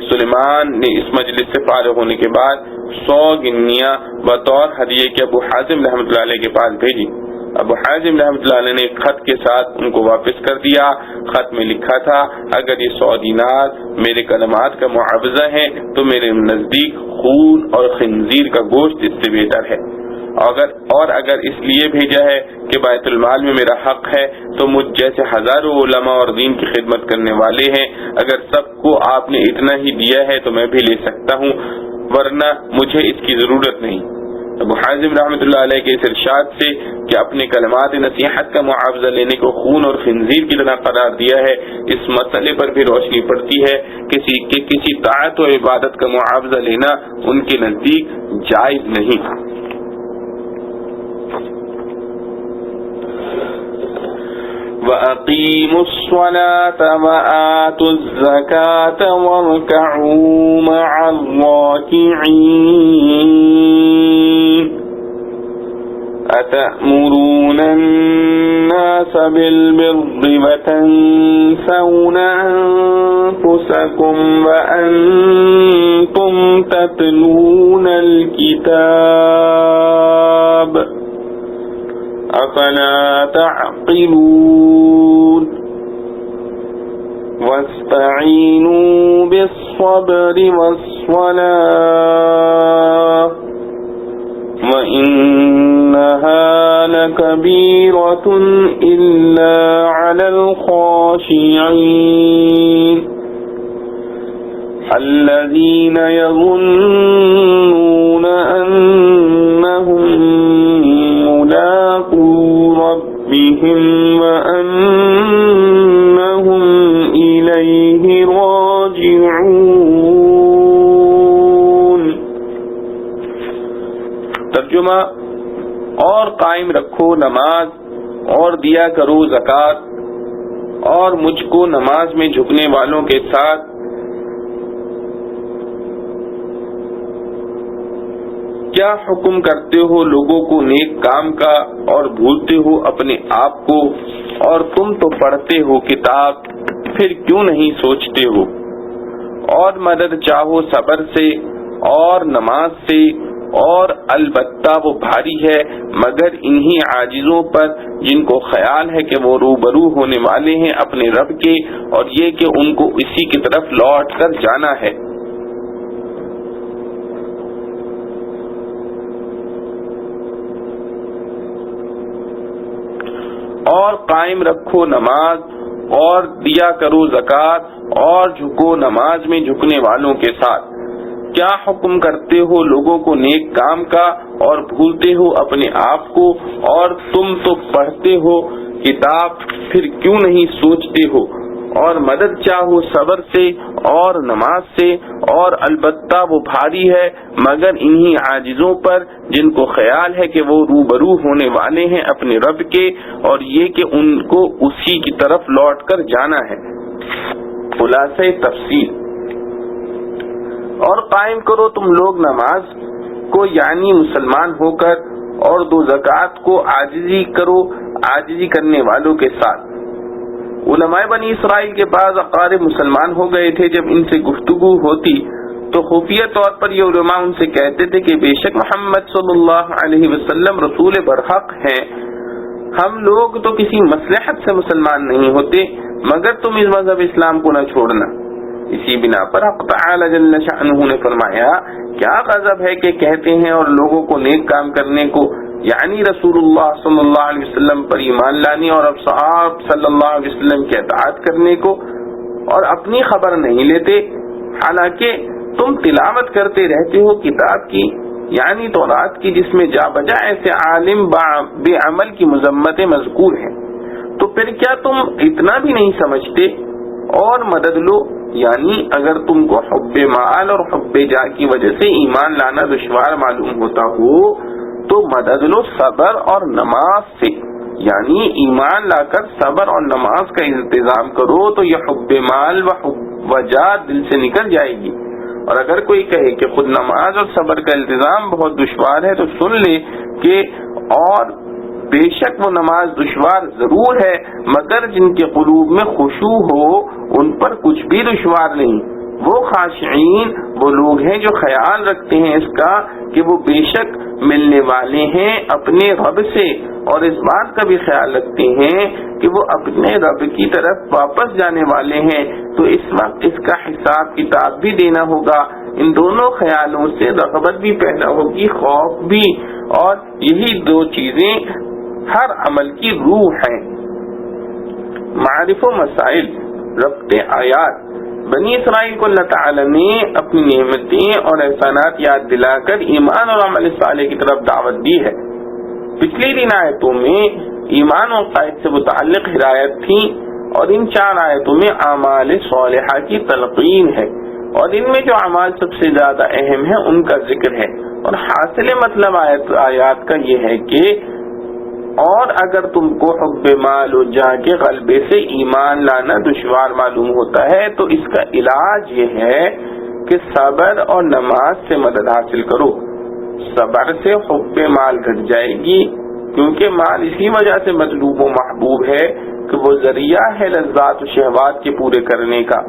سلیمان نے اس مجلس سے فارغ ہونے کے بعد 100 گنیاں بطور ہدیے کے ابو حازم رحمۃ اللہ علیہ کے پاس بھیجی۔ ابو حازم رحمۃ اللہ علیہ نے ایک خط کے ساتھ ان کو واپس کر دیا۔ خط میں لکھا تھا، اگر یہ 100 دینار میرے کلمات کا معاوضہ ہے تو میرے نزدیک خون اور خنزیر کا گوشت اس سے بہتر ہے، اور اگر اس لیے بھیجا ہے کہ بیت المال میں میرا حق ہے تو مجھ جیسے ہزاروں علماء اور دین کی خدمت کرنے والے ہیں، اگر سب کو آپ نے اتنا ہی دیا ہے تو میں بھی لے سکتا ہوں، ورنہ مجھے اس کی ضرورت نہیں۔ ابو حازم رحمۃ اللہ علیہ کے اس ارشاد سے کہ اپنے کلمات نصیحت کا معاوضہ لینے کو خون اور خنزیر کی طرح قرار دیا ہے، اس مسئلے پر بھی روشنی پڑتی ہے کہ کسی طاعت و عبادت کا معاوضہ لینا ان کے نزدیک جائز نہیں۔ وَأَقِيمُوا الصَّلَاةَ وَآتُوا الزَّكَاةَ وَارْكَعُوا مَعَ الرَّاكِعِينَ أَتَأْمُرُونَ النَّاسَ بِالْبِرِّ وَتَنْسَوْنَ أَنفُسَكُمْ وَأَنْتُمْ تَتْلُونَ الْكِتَابَ أَفَلَا تَعْقِلُونَ وَاسْتَعِينُوا بِالصَّبْرِ وَالصَّلَاةِ وَإِنَّهَا لَكَبِيرَةٌ إِلَّا عَلَى الْخَاشِعِينَ الَّذِينَ يَظُنُّونَ أَنَّهُم مُّلَاقُو رَبِّهِمْ وَأَنَّهُمْ إِلَيْهِ راجعون۔ ترجمہ، اور قائم رکھو نماز اور دیا کرو زکوٰۃ، اور مجھ کو نماز میں جھکنے والوں کے ساتھ کیا حکم کرتے ہو لوگوں کو نیک کام کا اور بھولتے ہو اپنے آپ کو، اور تم تو پڑھتے ہو کتاب پھر کیوں نہیں سوچتے ہو، اور مدد چاہو صبر سے اور نماز سے، اور البتہ وہ بھاری ہے مگر انہی عاجزوں پر جن کو خیال ہے کہ وہ روبرو ہونے والے ہیں اپنے رب کے، اور یہ کہ ان کو اسی کی طرف لوٹ کر جانا ہے۔ اور قائم رکھو نماز اور دیا کرو زکوٰۃ اور جھکو نماز میں جھکنے والوں کے ساتھ، کیا حکم کرتے ہو لوگوں کو نیک کام کا اور بھولتے ہو اپنے آپ کو، اور تم تو پڑھتے ہو کتاب پھر کیوں نہیں سوچتے ہو، اور مدد چاہو صبر سے اور نماز سے، اور البتہ وہ بھاری ہے مگر انہی عاجزوں پر جن کو خیال ہے کہ وہ روبرو ہونے والے ہیں اپنے رب کے، اور یہ کہ ان کو اسی کی طرف لوٹ کر جانا ہے۔ خلاصہ تفسیر، اور قائم کرو تم لوگ نماز کو یعنی مسلمان ہو کر، اور دو زکوٰۃ کو عاجزی کرنے والوں کے ساتھ۔ علماء بنی اسرائیل کے بعض اقارب مسلمان ہو گئے تھے، جب ان سے گفتگو ہوتی تو خفیہ طور پر یہ علماء ان سے کہتے تھے کہ بے شک محمد صلی اللہ علیہ وسلم رسول برحق ہیں، ہم لوگ تو کسی مصلحت سے مسلمان نہیں ہوتے مگر تم اس مذہب اسلام کو نہ چھوڑنا۔ اسی بنا پر حق تعالی جل شأنہ نے فرمایا، کیا غضب ہے کہ کہتے ہیں اور لوگوں کو نیک کام کرنے کو یعنی رسول اللہ صلی اللہ علیہ وسلم پر ایمان لانے اور اصحاب صلی اللہ علیہ وسلم کی اطاعت کرنے کو، اور اپنی خبر نہیں لیتے، حالانکہ تم تلاوت کرتے رہتے ہو کتاب کی یعنی تورات کی، جس میں جا بجا ایسے عالم بے عمل کی مذمتیں مذکور ہیں، تو پھر کیا تم اتنا بھی نہیں سمجھتے؟ اور مدد لو، یعنی اگر تم کو حب مال اور حب جاہ کی وجہ سے ایمان لانا دشوار معلوم ہوتا ہو تو مدد لو صبر اور نماز سے، یعنی ایمان لا کر صبر اور نماز کا انتظام کرو، تو یہ حب مال و حب وجہ دل سے نکل جائے گی۔ اور اگر کوئی کہے کہ خود نماز اور صبر کا التزام بہت دشوار ہے تو سن لے کہ اور بے شک وہ نماز دشوار ضرور ہے، مگر جن کے قلوب میں خشوع ہو ان پر کچھ بھی دشوار نہیں۔ وہ خاشعین وہ لوگ ہیں جو خیال رکھتے ہیں اس کا کہ وہ بے شک ملنے والے ہیں اپنے رب سے، اور اس بات کا بھی خیال رکھتے ہیں کہ وہ اپنے رب کی طرف واپس جانے والے ہیں، تو اس وقت اس کا حساب کتاب بھی دینا ہوگا۔ ان دونوں خیالوں سے رغبت بھی پیدا ہوگی، خوف بھی، اور یہی دو چیزیں ہر عمل کی روح ہیں۔ معارف و مسائل، ربط آیات۔ بنی اسرائیل کو اللہ تعالی نے اپنی نعمتیں اور احسانات یاد دلا کر ایمان اور عمل صالح کی طرف دعوت دی ہے۔ پچھلی 3 آیتوں میں ایمان اور عقائد سے متعلق ہدایت تھی، اور ان 4 آیتوں میں اعمال صالحہ کی تلقین ہے، اور ان میں جو اعمال سب سے زیادہ اہم ہیں ان کا ذکر ہے۔ اور حاصل مطلب آیات کا یہ ہے کہ اور اگر تم کو حب مال و جاہ کے غلبے سے ایمان لانا دشوار معلوم ہوتا ہے تو اس کا علاج یہ ہے کہ صبر اور نماز سے مدد حاصل کرو۔ صبر سے حب مال گھٹ جائے گی، کیونکہ مال اسی وجہ سے مطلوب و محبوب ہے کہ وہ ذریعہ ہے لذات و شہوات کے پورے کرنے کا۔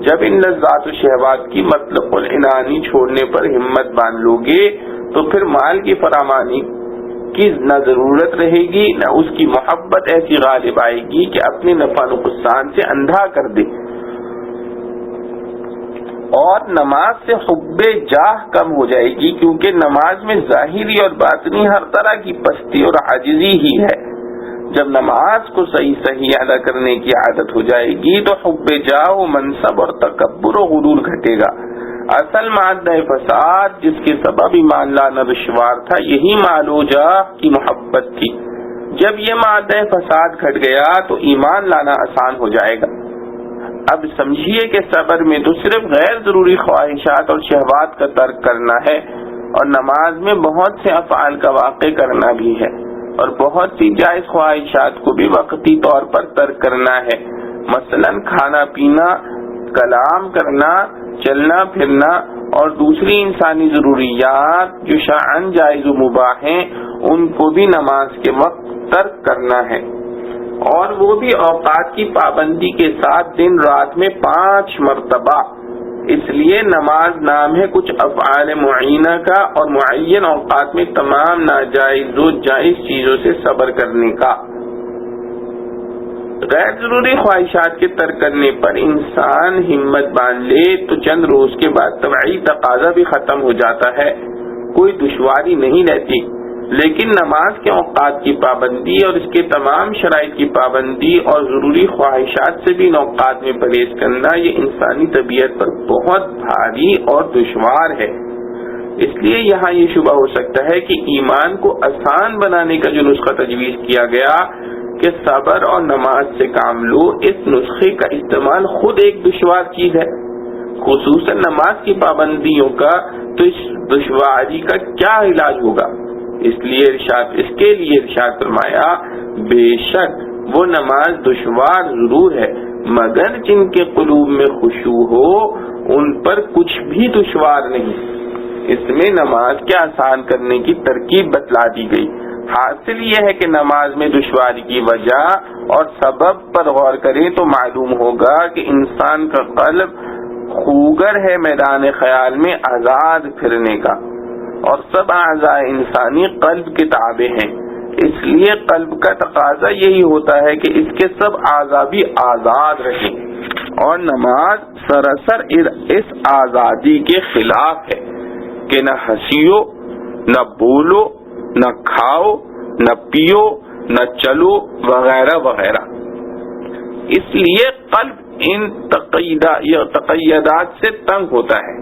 جب ان لذات و شہوات کی مطلق العنانی چھوڑنے پر ہمت باندھ لو گے تو پھر مال کی فراوانی کی نہ ضرورت رہے گی، نہ اس کی محبت ایسی غالب آئے گی کہ اپنے نفع نقصان سے اندھا کر دے۔ اور نماز سے حب جاہ کم ہو جائے گی، کیونکہ نماز میں ظاہری اور باطنی ہر طرح کی پستی اور عاجزی ہی ہے۔ جب نماز کو صحیح ادا کرنے کی عادت ہو جائے گی تو حب جاہ و منصب اور تکبر و غرور گھٹے گا۔ اصل مادہ فساد جس کے سبب ایمان لانا دشوار تھا یہی مال و جاہ کی محبت تھی۔ جب یہ مادہ فساد گھٹ گیا تو ایمان لانا آسان ہو جائے گا۔ اب سمجھیے کہ صبر میں تو صرف غیر ضروری خواہشات اور شہوات کا ترک کرنا ہے، اور نماز میں بہت سے افعال کا واقع کرنا بھی ہے، اور بہت سی جائز خواہشات کو بھی وقتی طور پر ترک کرنا ہے، مثلا کھانا پینا، کلام کرنا، چلنا پھرنا، اور دوسری انسانی ضروریات جو شرعاً جائز و مباح ہیں ان کو بھی نماز کے وقت ترک کرنا ہے، اور وہ بھی اوقات کی پابندی کے ساتھ دن رات میں 5 مرتبہ۔ اس لیے نماز نام ہے کچھ افعال معینہ کا، اور معین اوقات میں تمام ناجائز و جائز چیزوں سے صبر کرنے کا۔ غیر ضروری خواہشات کے ترک کرنے پر انسان ہمت باندھ لے تو چند روز کے بعد طبعی تقاضا بھی ختم ہو جاتا ہے، کوئی دشواری نہیں رہتی۔ لیکن نماز کے اوقات کی پابندی اور اس کے تمام شرائط کی پابندی اور ضروری خواہشات سے بھی ان اوقات میں پرہیز کرنا یہ انسانی طبیعت پر بہت بھاری اور دشوار ہے۔ اس لیے یہاں یہ شبہ ہو سکتا ہے کہ ایمان کو آسان بنانے کا جو نسخہ تجویز کیا گیا کہ صبر اور نماز سے کام لو، اس نسخے کا استعمال خود ایک دشوار چیز ہے، خصوصاً نماز کی پابندیوں کا، تو اس دشواری کا کیا علاج ہوگا؟ اس کے لیے ارشاد فرمایا بے شک وہ نماز دشوار ضرور ہے، مگر جن کے قلوب میں خشوع ہو ان پر کچھ بھی دشوار نہیں۔ اس میں نماز کے آسان کرنے کی ترکیب بتلا دی گئی۔ حاصل یہ ہے کہ نماز میں دشواری کی وجہ اور سبب پر غور کریں تو معلوم ہوگا کہ انسان کا قلب خوگر ہے میدان خیال میں آزاد پھرنے کا، اور سب اعضاء انسانی قلب کے تابع ہیں، اس لیے قلب کا تقاضا یہی ہوتا ہے کہ اس کے سب اعضاء بھی آزاد رہیں، اور نماز سراسر اس آزادی کے خلاف ہے کہ نہ ہنسیو، نہ بولو، نہ کھاؤ، نہ پیو، نہ چلو، وغیرہ وغیرہ۔ اس لیے قلب ان تقیدات سے تنگ ہوتا ہے،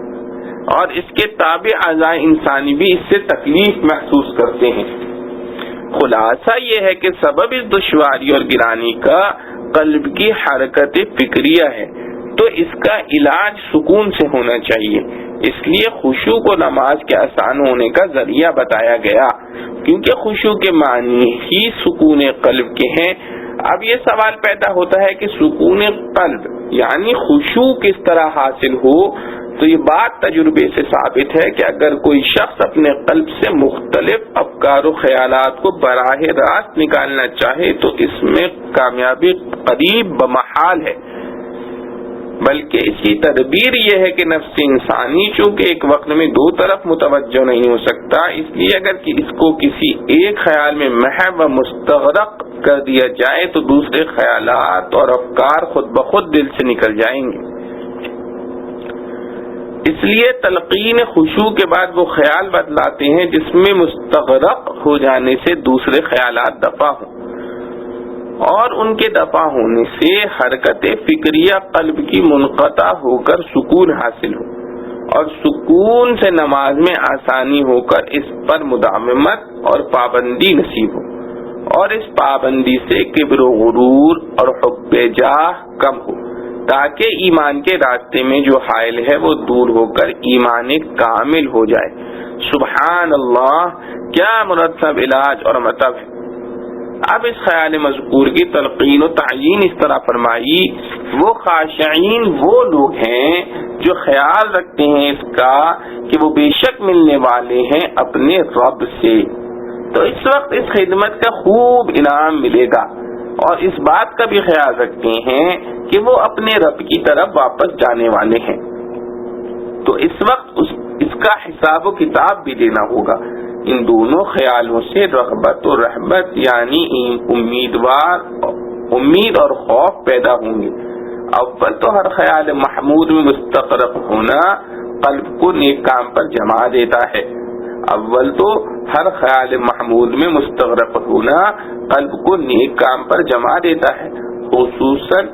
اور اس کے تابع اعضاء انسانی بھی اس سے تکلیف محسوس کرتے ہیں۔ خلاصہ یہ ہے کہ سبب اس دشواری اور گرانی کا قلب کی حرکت فکریہ ہے، تو اس کا علاج سکون سے ہونا چاہیے۔ اس لیے خشوع کو نماز کے آسان ہونے کا ذریعہ بتایا گیا، کیونکہ خشوع کے معنی ہی سکون قلب کے ہیں۔ اب یہ سوال پیدا ہوتا ہے کہ سکون قلب یعنی خشوع کس طرح حاصل ہو؟ تو یہ بات تجربے سے ثابت ہے کہ اگر کوئی شخص اپنے قلب سے مختلف افکار و خیالات کو براہ راست نکالنا چاہے تو اس میں کامیابی قریب بمحال ہے، بلکہ اس کی تدبیر یہ ہے کہ نفس انسانی چونکہ ایک وقت میں دو طرف متوجہ نہیں ہو سکتا، اس لیے اگر اس کو کسی ایک خیال میں محو و مستغرق کر دیا جائے تو دوسرے خیالات اور افکار خود بخود دل سے نکل جائیں گے۔ اس لیے تلقین خشوع کے بعد وہ خیال بدلاتے ہیں جس میں مستغرق ہو جانے سے دوسرے خیالات دفع ہوں، اور ان کے دفع ہونے سے حرکت فکریہ قلب کی منقطع ہو کر سکون حاصل ہو، اور سکون سے نماز میں آسانی ہو کر اس پر مداومت اور پابندی نصیب ہو، اور اس پابندی سے کبر و غرور اور حب جاہ کم ہو، تاکہ ایمان کے راستے میں جو حائل ہے وہ دور ہو کر ایمان کامل ہو جائے۔ سبحان اللہ، کیا مرتب علاج اور مطلب ہے۔ اب اس خیال مذکور کی تلقین و تعیین اس طرح فرمائی، وہ خاشعین وہ لوگ ہیں جو خیال رکھتے ہیں اس کا کہ وہ بے شک ملنے والے ہیں اپنے رب سے، تو اس وقت اس خدمت کا خوب انعام ملے گا، اور اس بات کا بھی خیال رکھتے ہیں کہ وہ اپنے رب کی طرف واپس جانے والے ہیں، تو اس وقت اس کا حساب و کتاب بھی دینا ہوگا۔ ان دونوں خیالوں سے رغبت و رہبت یعنی امید اور خوف پیدا ہوں گے۔ اول تو ہر خیال محمود میں مستغرق ہونا قلب کو نیک کام پر جما دیتا ہے، اول تو ہر خیال محمود میں مستغرق ہونا قلب کو نیک کام پر جما دیتا ہے، خصوصاً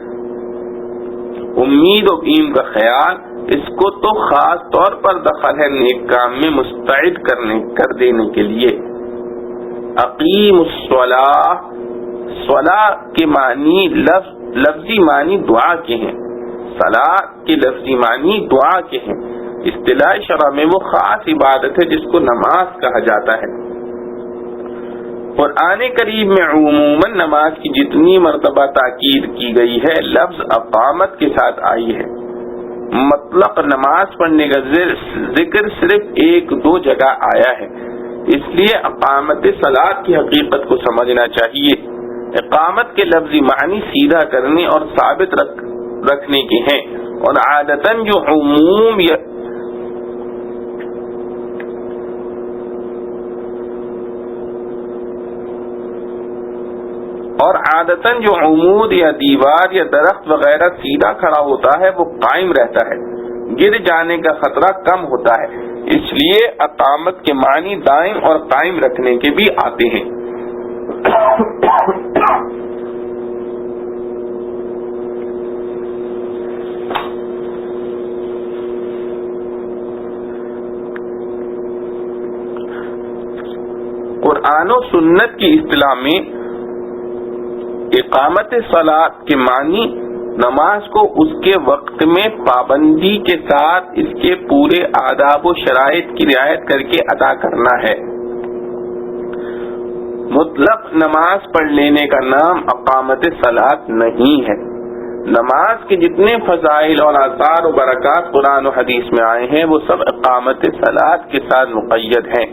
امید و بیم کا خیال، اس کو تو خاص طور پر دخل ہے نیک کام میں مستعد کر دینے کے لیے۔ اقیم الصلاۃ، صلاح کے معنی لفظی معنی دعا کے ہیں، صلاۃ کے لفظی معنی دعا کے ہیں، اصطلاح شرع میں وہ خاص عبادت ہے جس کو نماز کہا جاتا ہے۔ قرآن کریم میں عموماً نماز کی جتنی مرتبہ تاکید کی گئی ہے لفظ اقامت کے ساتھ آئی ہے، مطلق نماز پڑھنے کا ذکر صرف ایک دو جگہ آیا ہے، اس لیے اقامت صلاۃ کی حقیقت کو سمجھنا چاہیے۔ اقامت کے لفظی معنی سیدھا کرنے اور ثابت رکھنے کے ہیں، اور عادتاً جو عمود یا دیوار یا درخت وغیرہ سیدھا کھڑا ہوتا ہے وہ قائم رہتا ہے، گر جانے کا خطرہ کم ہوتا ہے، اس لیے اقامت کے معنی دائم اور قائم رکھنے کے بھی آتے ہیں۔ قرآن و سنت کی اصطلاح میں اقامت صلاۃ کے معنی نماز کو اس کے وقت میں پابندی کے ساتھ اس کے پورے آداب و شرائط کی رعایت کر کے ادا کرنا ہے۔ مطلق نماز پڑھ لینے کا نام اقامت صلاۃ نہیں ہے۔ نماز کے جتنے فضائل اور آثار و برکات قرآن و حدیث میں آئے ہیں وہ سب اقامت صلاۃ کے ساتھ مقید ہیں۔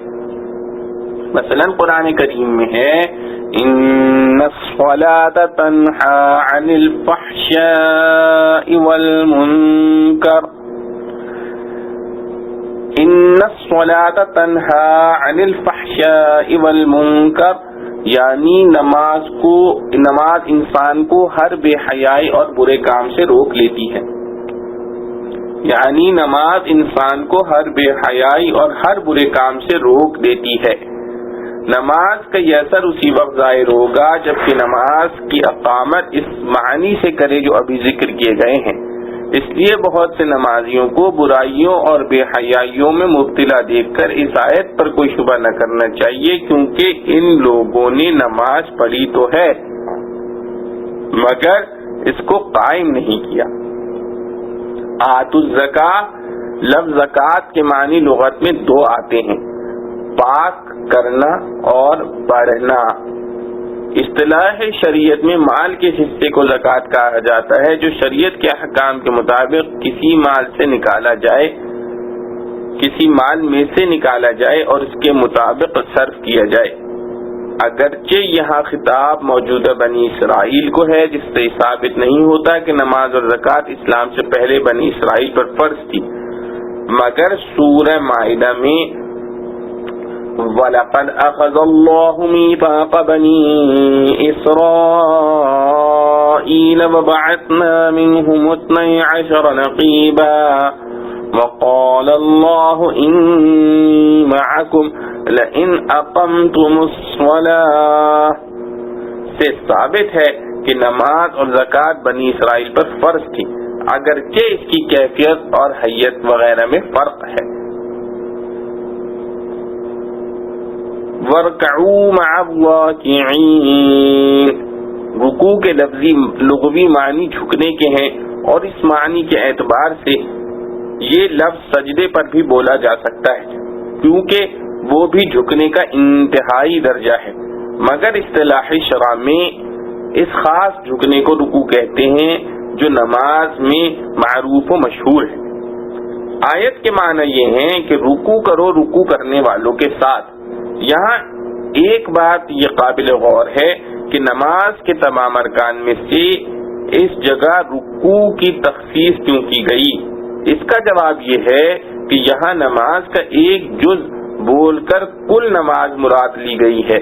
مثلا قرآن کریم میں ہے ان الصلاۃ تنہی عن الفحشاء والمنکر، ان الصلاۃ تنہی عن الفحشاء والمنکر، یعنی نماز انسان کو ہر بے حیائی اور برے کام سے روک لیتی ہے، یعنی نماز انسان کو ہر بے حیائی اور ہر برے کام سے روک دیتی ہے۔ نماز کا یہ اثر اسی وقت ظاہر ہوگا جبکہ نماز کی اقامت اس معنی سے کرے جو ابھی ذکر کیے گئے ہیں، اس لیے بہت سے نمازیوں کو برائیوں اور بے حیائیوں میں مبتلا دیکھ کر اس آیت پر کوئی شبہ نہ کرنا چاہیے، کیونکہ ان لوگوں نے نماز پڑھی تو ہے مگر اس کو قائم نہیں کیا۔ آتوا الزکاۃ، لفظ زکوٰۃ کے معنی لغت میں دو آتے ہیں، پاک کرنا اور بڑھنا۔ اصطلاح شریعت میں مال کے حصے کو زکوٰۃ کہا جاتا ہے جو شریعت کے احکام کے مطابق کسی مال میں سے نکالا جائے اور اس کے مطابق صرف کیا جائے، اگرچہ یہاں خطاب موجودہ بنی اسرائیل کو ہے، جس سے ثابت نہیں ہوتا کہ نماز اور زکوٰۃ اسلام سے پہلے بنی اسرائیل پر فرض تھی، مگر سورہ مائدہ میں وَلَقَدْ أَخَذَ اللَّهُ مِيثَاقَ بَنِي إِسْرَائِيلَ وَبَعَثْنَا مِنْهُمُ 12 نَقِيبًا وَقَالَ اللَّهُ إِنِّي مَعَكُمْ لَئِنْ أَقَمْتُمُ الصَّلَاةَ سے ثابت ہے کہ نماز اور زکوٰۃ بنی اسرائیل پر فرض تھی، اگرچہ اس کی کیفیت اور حیت وغیرہ میں فرق ہے۔ وَارْكَعُوا مَعَ الرَّاكِعِينَ، رکوع کے لغوی معنی جھکنے کے ہیں، اور اس معنی کے اعتبار سے یہ لفظ سجدے پر بھی بولا جا سکتا ہے، کیونکہ وہ بھی جھکنے کا انتہائی درجہ ہے، مگر اصطلاح شرع میں اس خاص جھکنے کو رکوع کہتے ہیں جو نماز میں معروف و مشہور ہے۔ آیت کے معنی یہ ہیں کہ رکوع کرو رکوع کرنے والوں کے ساتھ۔ یہاں ایک بات یہ قابل غور ہے کہ نماز کے تمام ارکان میں سے اس جگہ رکوع کی تخصیص کیوں کی گئی؟ اس کا جواب یہ ہے کہ یہاں نماز کا ایک جز بول کر کل نماز مراد لی گئی ہے،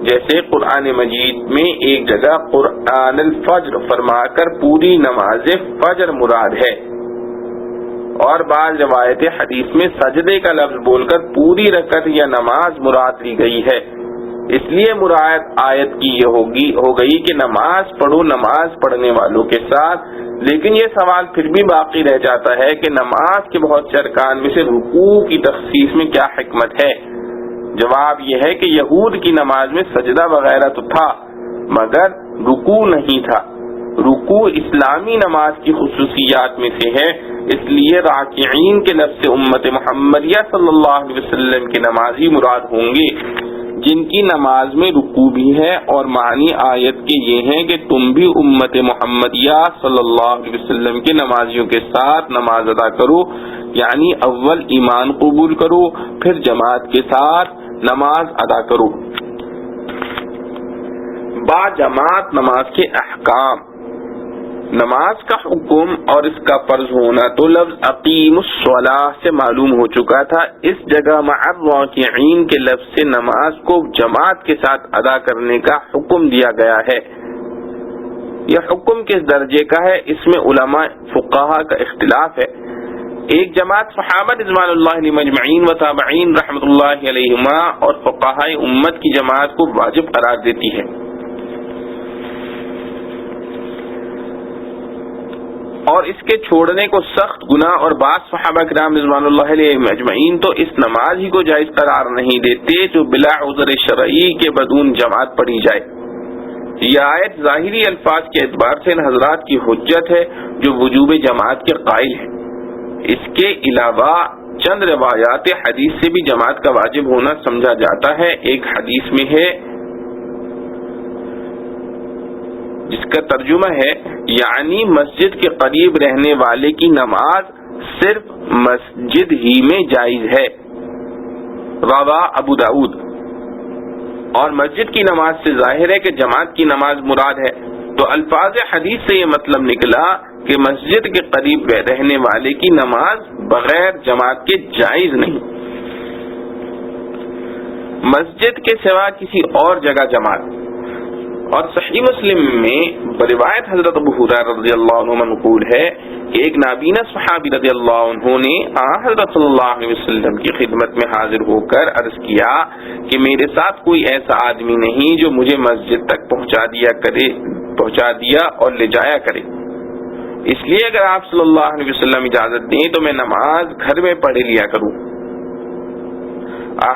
جیسے قرآن مجید میں ایک جگہ قرآن الفجر فرما کر پوری نماز فجر مراد ہے، اور بعض روایت حدیث میں سجدے کا لفظ بول کر پوری رکعت یا نماز مراد لی گئی ہے۔ اس لیے مراد آیت کی یہ ہو گئی کہ نماز پڑھو نماز پڑھنے والوں کے ساتھ، لیکن یہ سوال پھر بھی باقی رہ جاتا ہے کہ نماز کے بہت سے ارکان میں سے رکوع کی تخصیص میں کیا حکمت ہے؟ جواب یہ ہے کہ یہود کی نماز میں سجدہ وغیرہ تو تھا مگر رکوع نہیں تھا۔ رکوع اسلامی نماز کی خصوصیات میں سے ہے، اس لیے راکعین کے لفظ سے امت محمدیہ صلی اللہ علیہ وسلم کے نمازی مراد ہوں گے جن کی نماز میں رکوع بھی ہے، اور معنی آیت کے یہ ہیں کہ تم بھی امت محمدیہ صلی اللہ علیہ وسلم کے نمازیوں کے ساتھ نماز ادا کرو، یعنی اول ایمان قبول کرو پھر جماعت کے ساتھ نماز ادا کرو۔ با جماعت نماز کے احکام۔ نماز کا حکم اور اس کا فرض ہونا تو لفظ اقیم الصلاۃ سے معلوم ہو چکا تھا، اس جگہ مع الراکعین کے لفظ سے نماز کو جماعت کے ساتھ ادا کرنے کا حکم دیا گیا ہے۔ یہ حکم کس درجے کا ہے، اس میں علماء فقہا کا اختلاف ہے۔ ایک جماعت صحابہ رضوان اللہ علیہم اجمعین و تابعین رحمۃ اللہ علیہما اور فقہاء امت کی جماعت کو واجب قرار دیتی ہے، اور اس کے چھوڑنے کو سخت گناہ، اور بعض صحابہ کرام رضوان اللہ علیہم اجمعین تو اس نماز ہی کو جائز قرار نہیں دیتے جو بلا عذر شرعی کے بدون جماعت پڑھی جائے۔ یہ آیت ظاہری الفاظ کے اعتبار سے ان حضرات کی حجت ہے جو وجوب جماعت کے قائل ہیں۔ اس کے علاوہ چند روایات حدیث سے بھی جماعت کا واجب ہونا سمجھا جاتا ہے۔ ایک حدیث میں ہے جس کا ترجمہ ہے یعنی مسجد کے قریب رہنے والے کی نماز صرف مسجد ہی میں جائز ہے، رواہ ابو داؤد، اور مسجد کی نماز سے ظاہر ہے کہ جماعت کی نماز مراد ہے، تو الفاظ حدیث سے یہ مطلب نکلا کہ مسجد کے قریب رہنے والے کی نماز بغیر جماعت کے جائز نہیں، مسجد کے سوا کسی اور جگہ جماعت۔ اور صحیح مسلم میں روایت حضرت ابو ہریرہ رضی اللہ عنہ منقول ہے کہ ایک نابینا صحابی رضی اللہ عنہ نے حضرت صلی اللہ علیہ وسلم کی خدمت میں حاضر ہو کر عرض کیا کہ میرے ساتھ کوئی ایسا آدمی نہیں جو مجھے مسجد تک پہنچا دیا اور لے جایا کرے، اس لیے اگر آپ صلی اللہ علیہ وسلم اجازت دیں تو میں نماز گھر میں پڑھ لیا کروں۔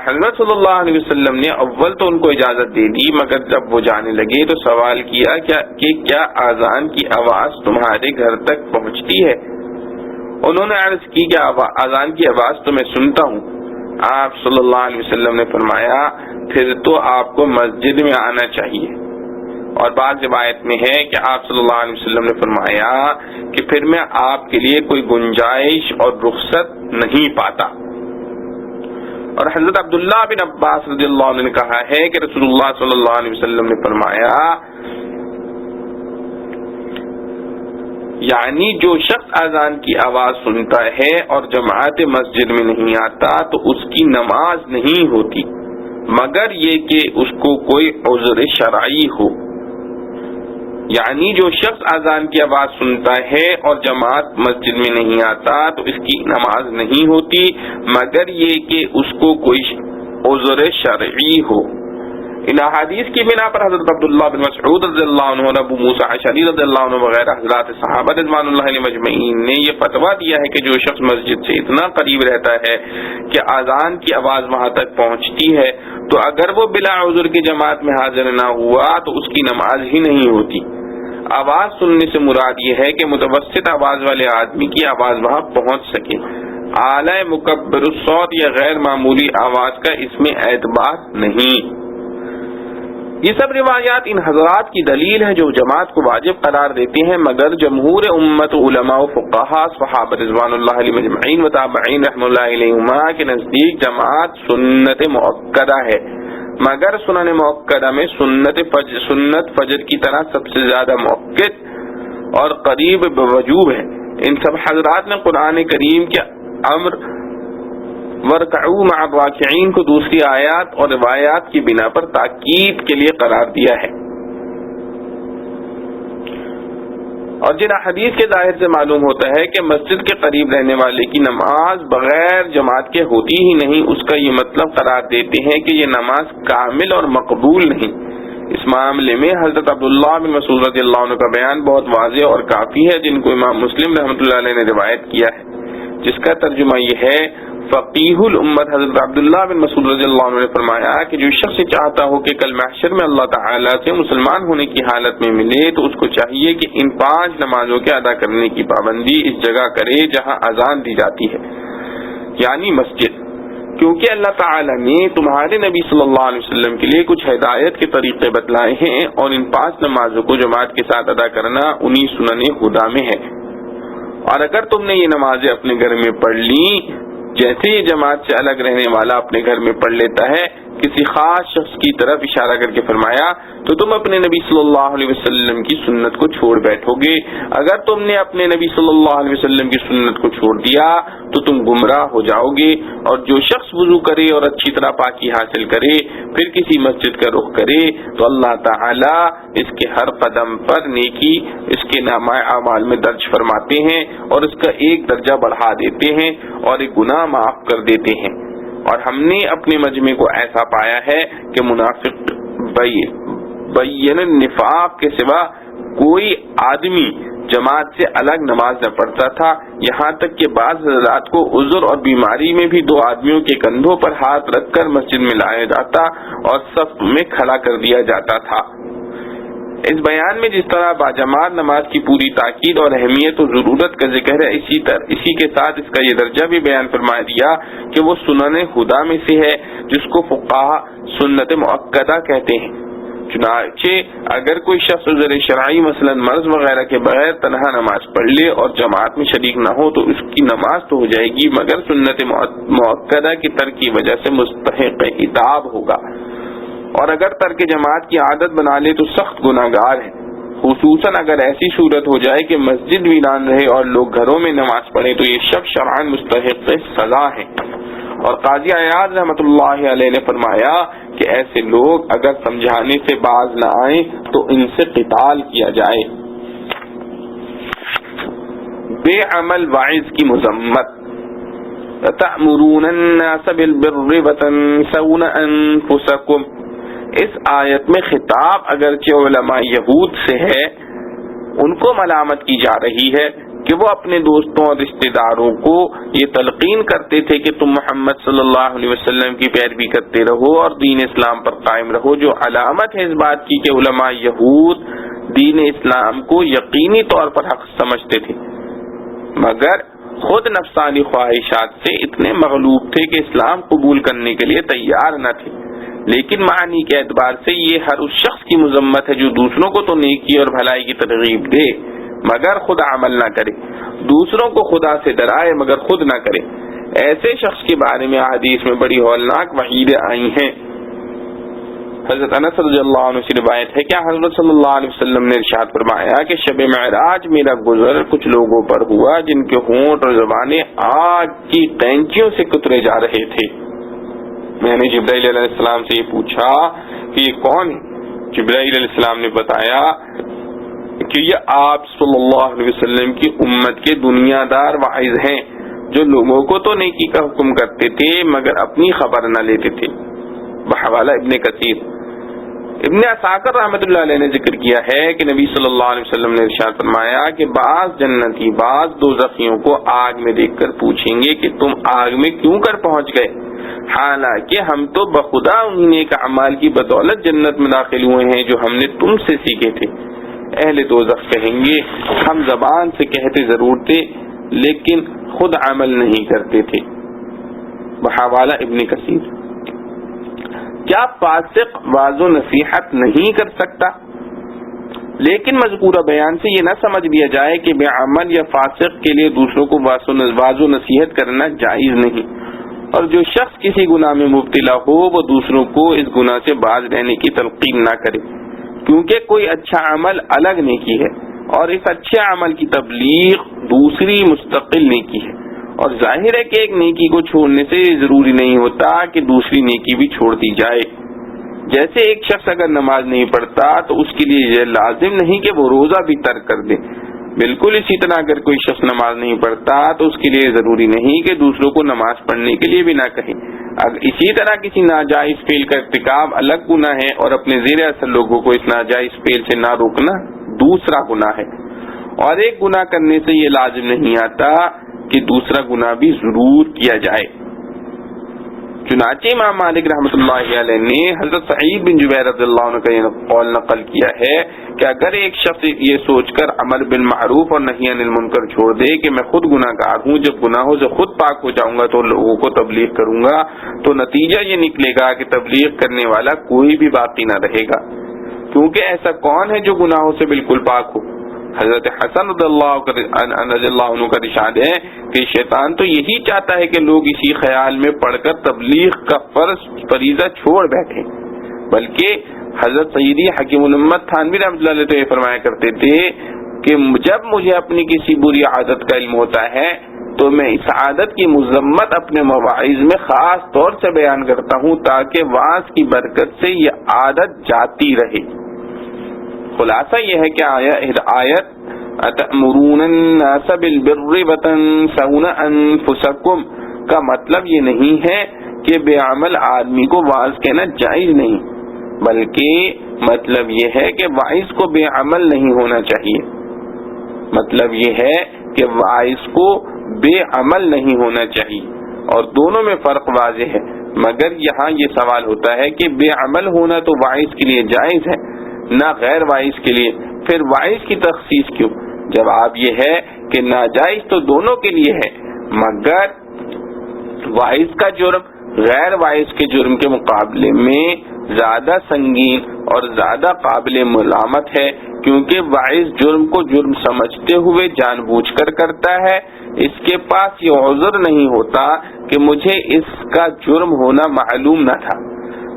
حضرت صلی اللہ علیہ وسلم نے اول تو ان کو اجازت دے دی، مگر جب وہ جانے لگے تو سوال کیا کہ کیا اذان کی آواز تمہارے گھر تک پہنچتی ہے؟ انہوں نے عرض کی کہ اذان کی آواز تو میں سنتا ہوں۔ آپ صلی اللہ علیہ وسلم نے فرمایا پھر تو آپ کو مسجد میں آنا چاہیے، اور بعض روایت میں ہے کہ آپ صلی اللہ علیہ وسلم نے فرمایا کہ پھر میں آپ کے لیے کوئی گنجائش اور رخصت نہیں پاتا۔ اور حضرت عبداللہ بن عباس رضی اللہ عنہ نے کہا ہے کہ رسول اللہ صلی اللہ علیہ وسلم نے فرمایا، یعنی جو شخص اذان کی آواز سنتا ہے اور جماعت مسجد میں نہیں آتا تو اس کی نماز نہیں ہوتی مگر یہ کہ اس کو کوئی عذر شرعی ہو۔ یعنی جو شخص اذان کی آواز سنتا ہے اور جماعت مسجد میں نہیں آتا تو اس کی نماز نہیں ہوتی مگر یہ کہ اس کو کوئی عذر شرعی ہو۔ ان احادیث کی بنا پر حضرت عبداللہ بن مسعود رضی اللہ عنہ اور ابو موسیٰ اشعری رضی اللہ عنہ وغیرہ حضرات صحابہ رضوان اللہ علیہم اجمعین نے یہ فتویٰ دیا ہے کہ جو شخص مسجد سے اتنا قریب رہتا ہے کہ اذان کی آواز وہاں تک پہنچتی ہے تو اگر وہ بلا عذر کی جماعت میں حاضر نہ ہوا تو اس کی نماز ہی نہیں ہوتی۔ آواز سننے سے مراد یہ ہے کہ متوسط آواز والے آدمی کی آواز وہاں پہنچ سکے۔ اعلی مکبر الصوت یا غیر معمولی آواز کا اس میں اعتبار نہیں۔ یہ سب روایات ان حضرات کی دلیل ہے جو جماعت کو واجب قرار دیتے ہیں، مگر جمہور امت علماء و فقہاء صحابہ رضوان اللہ علیہم اجمعین و تابعین رحمۃ اللہ علیہما کے نزدیک جماعت سنت مؤکدہ ہے، مگر سنن مؤکدہ میں سنت فجر کی طرح سب سے زیادہ مؤکد اور قریب بوجوب ہے۔ ان سب حضرات نے قرآن کریم کے امر وَارْكَعُوا مَعَ الرَّاكِعِينَ کو دوسری آیات اور روایات کی بنا پر تاکید کے لیے قرار دیا ہے، اور جن حدیث کے ظاہر سے معلوم ہوتا ہے کہ مسجد کے قریب رہنے والے کی نماز بغیر جماعت کے ہوتی ہی نہیں، اس کا یہ مطلب قرار دیتے ہیں کہ یہ نماز کامل اور مقبول نہیں۔ اس معاملے میں حضرت عبداللہ بن مسعود رضی اللہ عنہ کا بیان بہت واضح اور کافی ہے، جن کو امام مسلم رحمۃ اللہ علیہ نے روایت کیا ہے، جس کا ترجمہ یہ ہے، فقیہ الامت حضرت عبداللہ بن مسعود رضی اللہ عنہ نے فرمایا کہ جو شخص چاہتا ہو کہ کل محشر میں اللہ تعالیٰ سے مسلمان ہونے کی حالت میں ملے تو اس کو چاہیے کہ ان 5 نمازوں کے ادا کرنے کی پابندی اس جگہ کرے جہاں اذان دی جاتی ہے، یعنی مسجد، کیونکہ اللہ تعالیٰ نے تمہارے نبی صلی اللہ علیہ وسلم کے لیے کچھ ہدایت کے طریقے بتلائے ہیں، اور ان 5 نمازوں کو جماعت کے ساتھ ادا کرنا انہی سنن ہدیٰ میں ہے۔ اور اگر تم نے یہ نمازیں اپنے گھر میں پڑھ لی جیسے یہ جماعت سے الگ رہنے والا اپنے گھر میں پڑھ لیتا ہے، کسی خاص شخص کی طرف اشارہ کر کے فرمایا، تو تم اپنے نبی صلی اللہ علیہ وسلم کی سنت کو چھوڑ بیٹھو گے۔ اگر تم نے اپنے نبی صلی اللہ علیہ وسلم کی سنت کو چھوڑ دیا تو تم گمراہ ہو جاؤ گے۔ اور جو شخص وضو کرے اور اچھی طرح پاکی حاصل کرے پھر کسی مسجد کا رخ کرے تو اللہ تعالیٰ اس کے ہر قدم پر نیکی اس کے نامہ اعمال میں درج فرماتے ہیں، اور اس کا ایک درجہ بڑھا دیتے ہیں اور ایک گناہ معاف کر دیتے ہیں۔ اور ہم نے اپنے مجمع کو ایسا پایا ہے کہ منافق بین النفاق کے سوا کوئی آدمی جماعت سے الگ نماز نہ پڑھتا تھا، یہاں تک کہ بعض حضرات کو عذر اور بیماری میں بھی 2 آدمیوں کے کندھوں پر ہاتھ رکھ کر مسجد میں لایا جاتا اور صف میں کھڑا کر دیا جاتا تھا۔ اس بیان میں جس طرح باجماعت نماز کی پوری تاکید اور اہمیت و ضرورت کا ذکر ہے، اسی کے ساتھ اس کا یہ درجہ بھی بیان فرما دیا کہ وہ سنن ہدیٰ میں سے ہے جس کو فقہاء سنت مؤکدہ کہتے ہیں۔ چنانچہ اگر کوئی شخص عذر شرعی مثلا مرض وغیرہ کے بغیر تنہا نماز پڑھ لے اور جماعت میں شریک نہ ہو تو اس کی نماز تو ہو جائے گی، مگر سنت مؤکدہ کی ترک کی وجہ سے مستحق عتاب ہوگا، اور اگر ترک جماعت کی عادت بنا لے تو سخت گناہگار ہے، خصوصاً اگر ایسی صورت ہو جائے کہ مسجد ویران رہے اور لوگ گھروں میں نماز پڑھیں تو یہ شخص شرعاً مستحق سزا ہے۔ اور قاضی عیاض رحمۃ اللہ علیہ نے فرمایا کہ ایسے لوگ اگر سمجھانے سے باز نہ آئیں تو ان سے قتال کیا جائے۔ بے عمل واعظ کی مذمت، تأمرون الناس بالبر وتنسون انفسکم، اس آیت میں خطاب اگرچہ علماء یہود سے ہے، ان کو ملامت کی جا رہی ہے کہ وہ اپنے دوستوں اور رشتہ داروں کو یہ تلقین کرتے تھے کہ تم محمد صلی اللہ علیہ وسلم کی پیروی کرتے رہو اور دین اسلام پر قائم رہو، جو علامت ہے اس بات کی کہ علماء یہود دین اسلام کو یقینی طور پر حق سمجھتے تھے، مگر خود نفسانی خواہشات سے اتنے مغلوب تھے کہ اسلام قبول کرنے کے لیے تیار نہ تھے۔ لیکن معنی کے اعتبار سے یہ ہر اس شخص کی مذمت ہے جو دوسروں کو تو نیکی اور بھلائی کی ترغیب دے مگر خود عمل نہ کرے، دوسروں کو خدا سے ڈرائے مگر خود نہ کرے۔ ایسے شخص کے بارے میں احادیث میں بڑی ہولناک وعیدیں آئی ہیں۔ حضرت انس رضی اللہ عنہ سے روایت ہے کہ حضرت صلی اللہ علیہ وسلم نے ارشاد فرمایا کہ شب معراج میرا گزر کچھ لوگوں پر ہوا جن کے ہونٹ اور زبانیں آگ کی قینچیوں سے کترے جا رہے تھے۔ میں نے جبرائیل علیہ السلام سے یہ پوچھا کہ یہ کون ہے؟ جبرائیل علیہ السلام نے بتایا کہ یہ آپ صلی اللہ علیہ وسلم کی امت کے دنیا دار واعظ ہیں جو لوگوں کو تو نیکی کا حکم کرتے تھے مگر اپنی خبر نہ لیتے تھے۔ بحوالہ ابن کثیر۔ ابن عساکر رحمۃ اللہ علیہ نے ذکر کیا ہے کہ نبی صلی اللہ علیہ وسلم نے ارشاد فرمایا کہ بعض جنتی بعض دوزخیوں کو آگ میں دیکھ کر پوچھیں گے کہ تم آگ میں کیوں کر پہنچ گئے، حالانکہ ہم تو بخدا انہی نیک اعمال کی بدولت جنت میں داخل ہوئے ہیں جو ہم نے تم سے سیکھے تھے۔ اہل دوزخ کہیں گے ہم زبان سے کہتے ضرور تھے لیکن خود عمل نہیں کرتے تھے۔ بحوالہ ابن کثیر۔ کیا فاسق واعظ و نصیحت نہیں کر سکتا؟ لیکن مذکورہ بیان سے یہ نہ سمجھ لیا جائے کہ بے عمل یا فاسق کے لیے دوسروں کو واعظ و نصیحت کرنا جائز نہیں، اور جو شخص کسی گناہ میں مبتلا ہو وہ دوسروں کو اس گناہ سے باز رہنے کی تلقین نہ کرے، کیونکہ کوئی اچھا عمل الگ نیکی ہے اور اس اچھے عمل کی تبلیغ دوسری مستقل نیکی ہے، اور ظاہر ہے کہ ایک نیکی کو چھوڑنے سے ضروری نہیں ہوتا کہ دوسری نیکی بھی چھوڑ دی جائے۔ جیسے ایک شخص اگر نماز نہیں پڑھتا تو اس کے لیے یہ لازم نہیں کہ وہ روزہ بھی ترک کر دے، بالکل اسی طرح اگر کوئی شخص نماز نہیں پڑھتا تو اس کے لیے ضروری نہیں کہ دوسروں کو نماز پڑھنے کے لیے بھی نہ کہے۔ اگر اسی طرح کسی ناجائز فعل کا ارتکاب الگ گناہ ہے اور اپنے زیر اثر لوگوں کو اس ناجائز فعل سے نہ روکنا دوسرا گناہ ہے، اور ایک گناہ کرنے سے یہ لازم نہیں آتا کہ دوسرا گناہ بھی ضرور کیا جائے۔ چنانچہ امام مالک رحمۃ اللہ علیہ نے حضرت سعید بن جبیر رضی اللہ عنہ کا یہ قول نقل کیا ہے کہ اگر ایک شخص یہ سوچ کر امر بالمعروف اور نہی عن المنکر چھوڑ دے کہ میں خود گناہ گار ہوں، جب گناہوں سے خود پاک ہو جاؤں گا تو لوگوں کو تبلیغ کروں گا، تو نتیجہ یہ نکلے گا کہ تبلیغ کرنے والا کوئی بھی باقی نہ رہے گا، کیونکہ ایسا کون ہے جو گناہوں سے بالکل پاک ہو؟ حضرت حسن رضی اللہ عنہ کا ارشاد ہے کہ شیطان تو یہی چاہتا ہے کہ لوگ اسی خیال میں پڑھ کر تبلیغ کا فریضہ چھوڑ بیٹھیں، بلکہ حضرت سیدی حکیم الامت تھانوی رحمۃ اللہ علیہ تو یہ فرمایا کرتے تھے کہ جب مجھے اپنی کسی بری عادت کا علم ہوتا ہے تو میں اس عادت کی مذمت اپنے مواعظ میں خاص طور سے بیان کرتا ہوں تاکہ واعظ کی برکت سے یہ عادت جاتی رہے۔ خلاصہ یہ ہے کہ آیت اتأمرون الناس بالبر وتنسون انفسکم کا مطلب یہ نہیں ہے کہ بے عمل آدمی کو واعظ کہنا جائز نہیں، بلکہ مطلب یہ ہے کہ واعظ کو بے عمل نہیں ہونا چاہیے۔ مطلب یہ ہے کہ واعظ کو بے عمل نہیں ہونا چاہیے، اور دونوں میں فرق واضح ہے، مگر یہاں یہ سوال ہوتا ہے کہ بے عمل ہونا تو واعظ کے لیے جائز ہے نہ غیر واعظ کے لیے، پھر واعظ کی تخصیص کیوں؟ جواب یہ ہے کہ ناجائز تو دونوں کے لیے ہے، مگر واعظ کا جرم غیر واعظ کے جرم کے مقابلے میں زیادہ سنگین اور زیادہ قابل ملامت ہے، کیونکہ واعظ جرم کو جرم سمجھتے ہوئے جان بوجھ کر کرتا ہے، اس کے پاس یہ عذر نہیں ہوتا کہ مجھے اس کا جرم ہونا معلوم نہ تھا،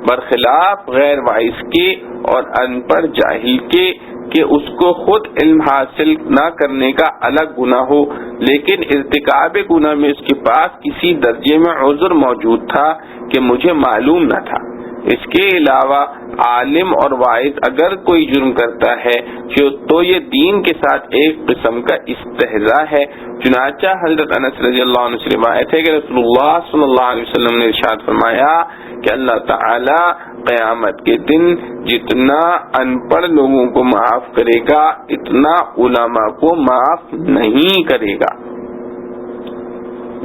برخلاف غیر واعظ کے اور ان پڑھ جاہل کے کہ اس کو خود علم حاصل نہ کرنے کا الگ گناہ ہو، لیکن ارتکاب گناہ میں اس کے پاس کسی درجے میں عذر موجود تھا کہ مجھے معلوم نہ تھا۔ اس کے علاوہ عالم اور واعظ اگر کوئی جرم کرتا ہے تو یہ دین کے ساتھ ایک قسم کا استہزاء ہے۔ چنانچہ حضرت انس رضی اللہ عنہ سے روایت ہے کہ رسول اللہ صلی اللہ علیہ وسلم نے ارشاد فرمایا کہ اللہ تعالی قیامت کے دن جتنا ان پڑھ لوگوں کو معاف کرے گا اتنا علماء کو معاف نہیں کرے گا۔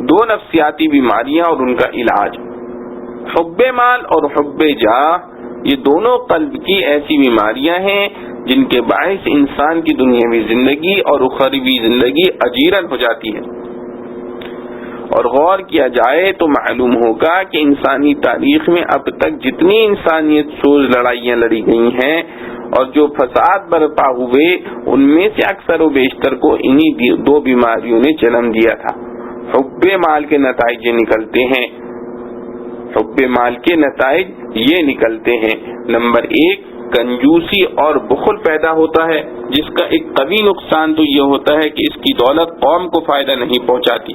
دو نفسیاتی بیماریاں اور ان کا علاج۔ حب مال اور حب جاہ، یہ دونوں قلب کی ایسی بیماریاں ہیں جن کے باعث انسان کی دنیاوی زندگی اور اخروی زندگی اجیرن ہو جاتی ہے، اور غور کیا جائے تو معلوم ہوگا کہ انسانی تاریخ میں اب تک جتنی انسانیت سوز لڑائیاں لڑی گئی ہیں اور جو فساد برپا ہوئے ان میں سے اکثر و بیشتر کو انہی دو بیماریوں نے جنم دیا تھا۔ حب مال کے نتائج یہ نکلتے ہیں، حب مال کے نتائج یہ نکلتے ہیں، نمبر 1 کنجوسی اور بخل پیدا ہوتا ہے، جس کا ایک قوی نقصان تو یہ ہوتا ہے کہ اس کی دولت قوم کو فائدہ نہیں پہنچاتی۔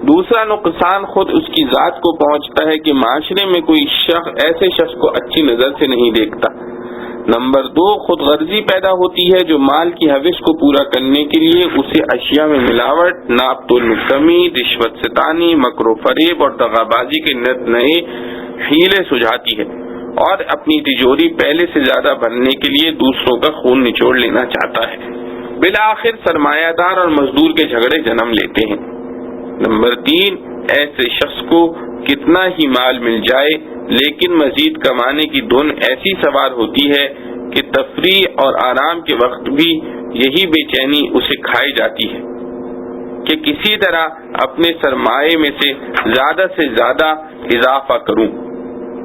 دوسرا نقصان خود اس کی ذات کو پہنچتا ہے کہ معاشرے میں کوئی شخص ایسے شخص کو اچھی نظر سے نہیں دیکھتا۔ نمبر 2 خود غرضی پیدا ہوتی ہے، جو مال کی حوث کو پورا کرنے کے لیے اسے اشیاء میں ملاوٹ، ناپ تول میں کمی، رشوت ستانی، مکر و فریب اور دغا بازی کے نئے حیلے سجھاتی ہے، اور اپنی تجوری پہلے سے زیادہ بھرنے کے لیے دوسروں کا خون نچوڑ لینا چاہتا ہے۔ بالآخر سرمایہ دار اور مزدور کے جھگڑے جنم لیتے ہیں۔ نمبر 3 ایسے شخص کو کتنا ہی مال مل جائے لیکن مزید کمانے کی دھن ایسی سوار ہوتی ہے کہ تفریح اور آرام کے وقت بھی یہی بے چینی اسے کھائی جاتی ہے کہ کسی طرح اپنے سرمایے میں سے زیادہ اضافہ کروں۔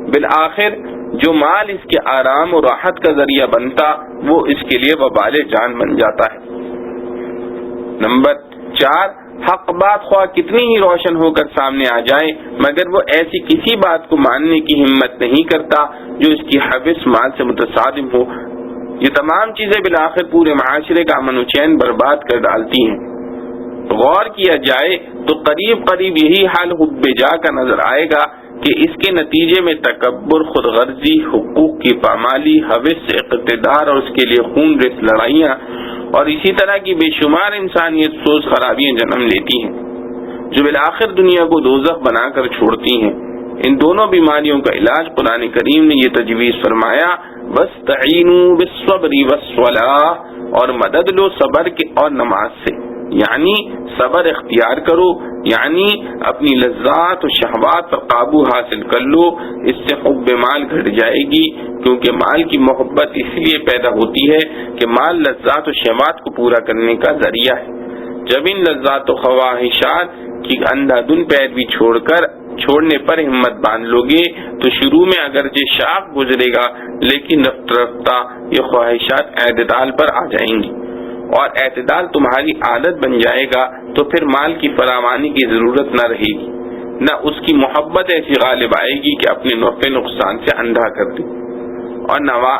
بالآخر جو مال اس کے آرام اور راحت کا ذریعہ بنتا وہ اس کے لیے وبال جان بن جاتا ہے۔ نمبر 4 حق بات خواہ کتنی ہی روشن ہو کر سامنے آ جائے مگر وہ ایسی کسی بات کو ماننے کی ہمت نہیں کرتا جو اس کی حوث مال سے متصادم ہو۔ یہ تمام چیزیں بالآخر پورے معاشرے کا امن و چین برباد کر ڈالتی ہیں۔ غور کیا جائے تو قریب قریب یہی حال حب جا کا نظر آئے گا کہ اس کے نتیجے میں تکبر، خود غرضی، حقوق کی پامالی، حوث، اقتدار اور اس کے لیے خون ریز لڑائیاں اور اسی طرح کی بے شمار انسانیت سوز خرابیاں جنم لیتی ہیں جو بالآخر دنیا کو دوزخ بنا کر چھوڑتی ہیں۔ ان دونوں بیماریوں کا علاج قرآن کریم نے یہ تجویز فرمایا، وَاسْتَعِینُوا بِالصَّبْرِ وَالصَّلَاةِ، اور مدد لو صبر کے اور نماز سے، یعنی صبر اختیار کرو، یعنی اپنی لذات و شہوات پر قابو حاصل کر لو، اس سے حب مال گھٹ جائے گی، کیونکہ مال کی محبت اس لیے پیدا ہوتی ہے کہ مال لذات و شہوات کو پورا کرنے کا ذریعہ ہے۔ جب ان لذات و خواہشات کی اندھا دھن پیروی چھوڑنے پر ہمت باندھ لو گے تو شروع میں اگرچہ شاق گزرے گا لیکن رفتہ رفتہ یہ خواہشات اعتدال پر آ جائیں گی، اور اعتدال تمہاری عادت بن جائے گا تو پھر مال کی فراوانی کی ضرورت نہ رہے گی، نہ اس کی محبت ایسی غالب آئے گی کہ اپنے نفع نقصان سے اندھا کر دے، اور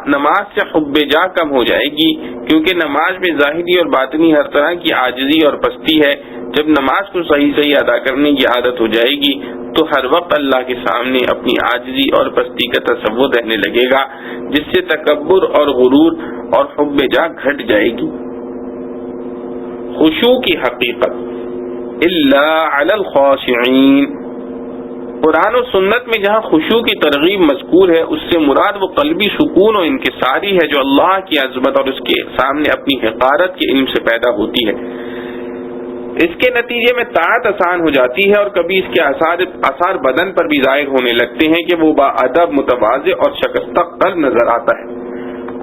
نماز سے حب جا کم ہو جائے گی، کیونکہ نماز میں ظاہری اور باطنی ہر طرح کی عاجزی اور پستی ہے۔ جب نماز کو صحیح ادا کرنے کی عادت ہو جائے گی تو ہر وقت اللہ کے سامنے اپنی عاجزی اور پستی کا تصور رہنے لگے گا، جس سے تکبر اور غرور اور حب جا گھٹ جائے گی۔ خشوع کی حقیقت الا علی الخاشعین، قرآن و سنت میں جہاں خشوع کی ترغیب مذکور ہے اس سے مراد وہ قلبی سکون و انکساری ہے جو اللہ کی عظمت اور اس کے سامنے اپنی حقارت کے علم سے پیدا ہوتی ہے۔ اس کے نتیجے میں طاعت آسان ہو جاتی ہے اور کبھی اس کے آثار بدن پر بھی ظاہر ہونے لگتے ہیں کہ وہ باادب، متواضع اور شکستہ قلب نظر آتا ہے۔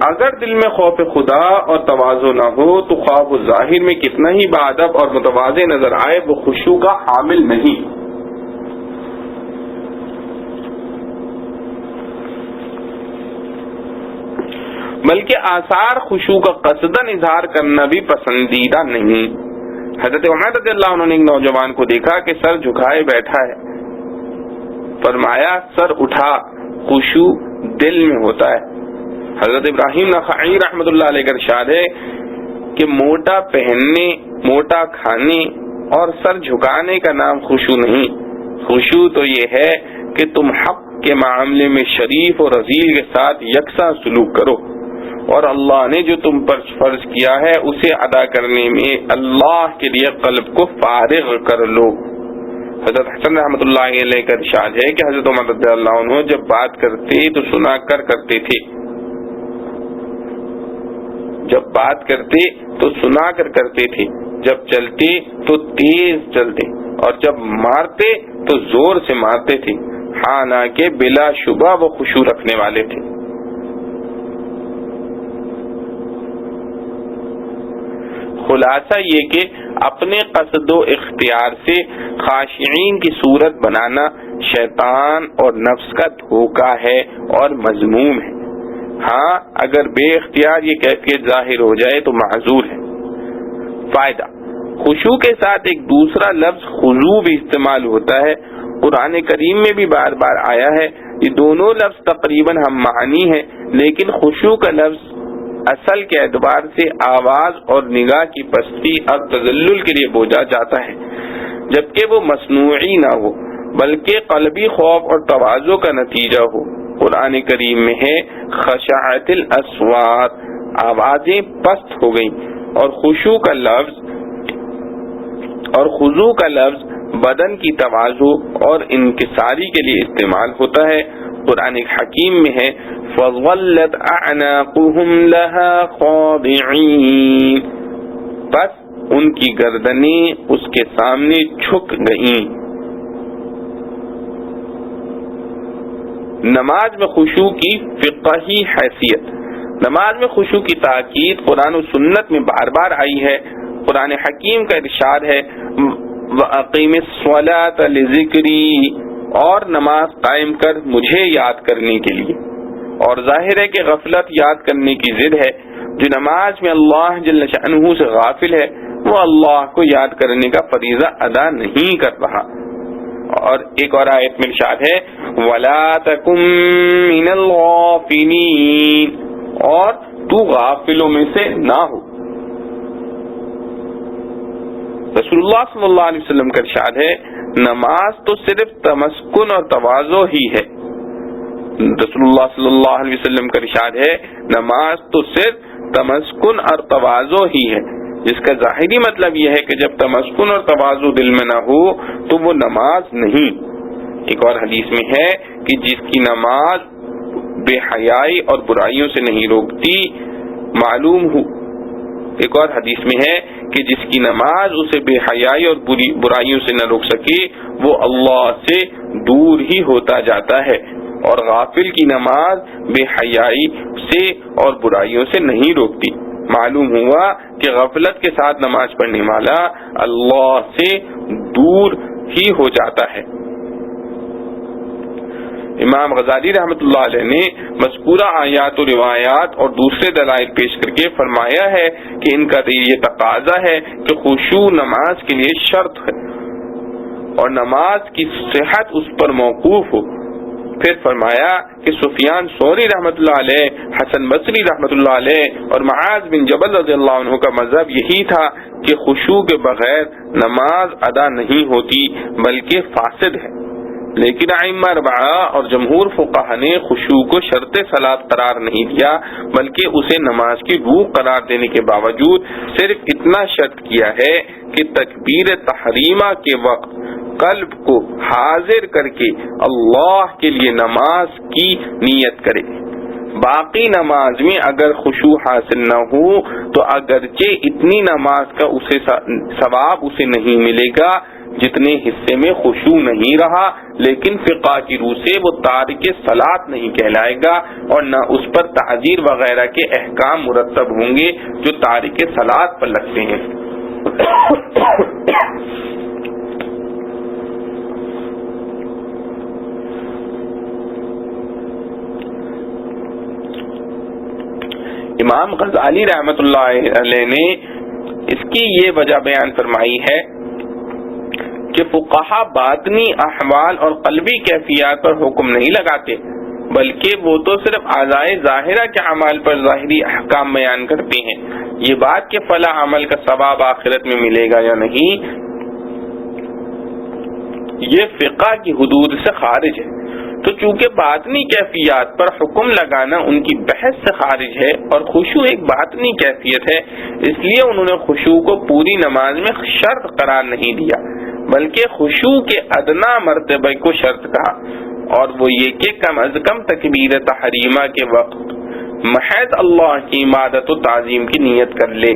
اگر دل میں خوف خدا اور تواضع نہ ہو تو خواہ وہ ظاہر میں کتنا ہی باادب اور متواضع نظر آئے وہ خشوع کا حامل نہیں۔ بلکہ آثار خشوع کا قصداً اظہار کرنا بھی پسندیدہ نہیں۔ حضرت عمر رضی اللہ عنہ نے ایک نوجوان کو دیکھا کہ سر جھکائے بیٹھا ہے، فرمایا سر اٹھا، خشوع دل میں ہوتا ہے۔ حضرت ابراہیم نخعی رحمۃ اللہ علیہ کا ارشاد ہے کہ موٹا پہننے، موٹا کھانے اور سر جھکانے کا نام خشوع نہیں، خشوع تو یہ ہے کہ تم حق کے معاملے میں شریف اور رذیل کے ساتھ یکساں سلوک کرو، اور اللہ نے جو تم پر فرض کیا ہے اسے ادا کرنے میں اللہ کے لیے قلب کو فارغ کر لو۔ حضرت حسن رحمۃ اللہ علیہ کا ارشاد ہے کہ حضرت عمر رضی اللہ عنہ جب بات کرتے تو سنا کر کرتے تھے، جب بات کرتے تو سنا کر کرتے تھے، جب چلتے تو تیز چلتے اور جب مارتے تو زور سے مارتے تھے، حالانکہ بلا شبہ وہ خشوع رکھنے والے تھے۔ خلاصہ یہ کہ اپنے قصد و اختیار سے خاشعین کی صورت بنانا شیطان اور نفس کا دھوکہ ہے اور مذموم ہے۔ ہاں اگر بے اختیار یہ کیفیت ظاہر ہو جائے تو معذور ہے۔ فائدہ، خشوع کے ساتھ ایک دوسرا لفظ خضوع بھی استعمال ہوتا ہے، قرآن کریم میں بھی بار بار آیا ہے۔ یہ دونوں لفظ تقریباً ہم معنی ہیں، لیکن خشوع کا لفظ اصل کے اعتبار سے آواز اور نگاہ کی پستی اور تذلل کے لیے بوجھا جاتا ہے، جبکہ وہ مصنوعی نہ ہو بلکہ قلبی خوف اور تواضع کا نتیجہ ہو۔ قرآن کریم میں ہے خشعت الاصوات، آوازیں پست ہو گئیں، اور خشوع کا لفظ اور خضوع کا لفظ بدن کی تواضع اور انکساری کے لیے استعمال ہوتا ہے۔ قرآن حکیم میں ہے فَظَلَّتْ أَعْنَاقُهُمْ لَهَا خَاضِعِينَ، بس ان کی گردنیں اس کے سامنے جھک گئیں۔ نماز میں خشوع کی فقہی حیثیت۔ نماز میں خشوع کی تاکید قرآن و سنت میں بار بار آئی ہے۔ قرآن حکیم کا ارشاد ہے وَأَقِمِ الصَّلَاةَ لِذِكْرِي، اور نماز قائم کر مجھے یاد کرنے کے لیے۔ اور ظاہر ہے کہ غفلت یاد کرنے کی ضد ہے۔ جو نماز میں اللہ جل شأنہ سے غافل ہے وہ اللہ کو یاد کرنے کا فریضہ ادا نہیں کر رہا۔ اور ایک اور آیت میں ارشاد ہے وَلَا تَكُن مِّنَ الْغَافِلِينَ، اور تو غافلوں میں سے نہ ہو۔ رسول اللہ صلی اللہ علیہ وسلم کا ارشاد ہے نماز تو صرف تمسکن اور تواضع ہی ہے۔ رسول اللہ صلی اللہ علیہ وسلم کا ارشاد ہے نماز تو صرف تمسکن اور تواضع ہی ہے، جس کا ظاہری مطلب یہ ہے کہ جب تمسکن اور تواضع دل میں نہ ہو تو وہ نماز نہیں۔ ایک اور حدیث میں ہے کہ جس کی نماز بے حیائی اور برائیوں سے نہیں روکتی، معلوم ہو ایک اور حدیث میں ہے کہ جس کی نماز اسے بے حیائی اور برائیوں سے نہ روک سکے وہ اللہ سے دور ہی ہوتا جاتا ہے، اور غافل کی نماز بے حیائی سے اور برائیوں سے نہیں روکتی۔ معلوم ہوا کہ غفلت کے ساتھ نماز پڑھنے والا اللہ سے دور ہی ہو جاتا ہے۔ امام غزالی رحمۃ اللہ علیہ نے مذکورہ آیات و روایات اور دوسرے دلائل پیش کر کے فرمایا ہے کہ ان کا یہ تقاضا ہے کہ خشوع نماز کے لیے شرط ہے اور نماز کی صحت اس پر موقوف ہو۔ پھر فرمایا کہ سفیان ثوری رحمۃ اللہ علیہ، حسن بصری رحمۃ اللہ علیہ اور معاذ بن جبل رضی اللہ عنہ کا مذہب یہی تھا کہ خشوع کے بغیر نماز ادا نہیں ہوتی بلکہ فاسد ہے، لیکن ائمہ اربعہ اور جمہور فقہا نے خشوع کو شرط صلاۃ قرار نہیں دیا بلکہ اسے نماز کی روح قرار دینے کے باوجود صرف اتنا شرط کیا ہے کہ تکبیر تحریمہ کے وقت قلب کو حاضر کر کے اللہ کے لیے نماز کی نیت کرے۔ باقی نماز میں اگر خشوع حاصل نہ ہو تو اگرچہ اتنی نماز کا اسے ثواب اسے نہیں ملے گا جتنے حصے میں خشوع نہیں رہا، لیکن فقہ کی روح سے وہ تارک صلاۃ نہیں کہلائے گا اور نہ اس پر تعزیر وغیرہ کے احکام مرتب ہوں گے جو تارک صلاۃ پر لگتے ہیں۔ امام غزالی رحمۃ اللہ علیہ نے اس کی یہ وجہ بیان فرمائی ہے کہ فقہا باطنی احوال اور قلبی کیفیات پر حکم نہیں لگاتے بلکہ وہ تو صرف اعضائے ظاہرہ کے اعمال پر ظاہری احکام بیان کرتے ہیں۔ یہ بات کہ فلاں عمل کا ثواب آخرت میں ملے گا یا نہیں، یہ فقہ کی حدود سے خارج ہے، تو چونکہ باطنی کیفیات پر حکم لگانا ان کی بحث سے خارج ہے اور خشوع ایک باطنی کیفیت ہے، اس لیے انہوں نے خشوع کو پوری نماز میں شرط قرار نہیں دیا بلکہ خشوع کے ادنا مرتبہ کو شرط کہا، اور وہ یہ کہ کم از کم تکبیر تحریمہ کے وقت محض اللہ کی عبادت و تعظیم کی نیت کر لے۔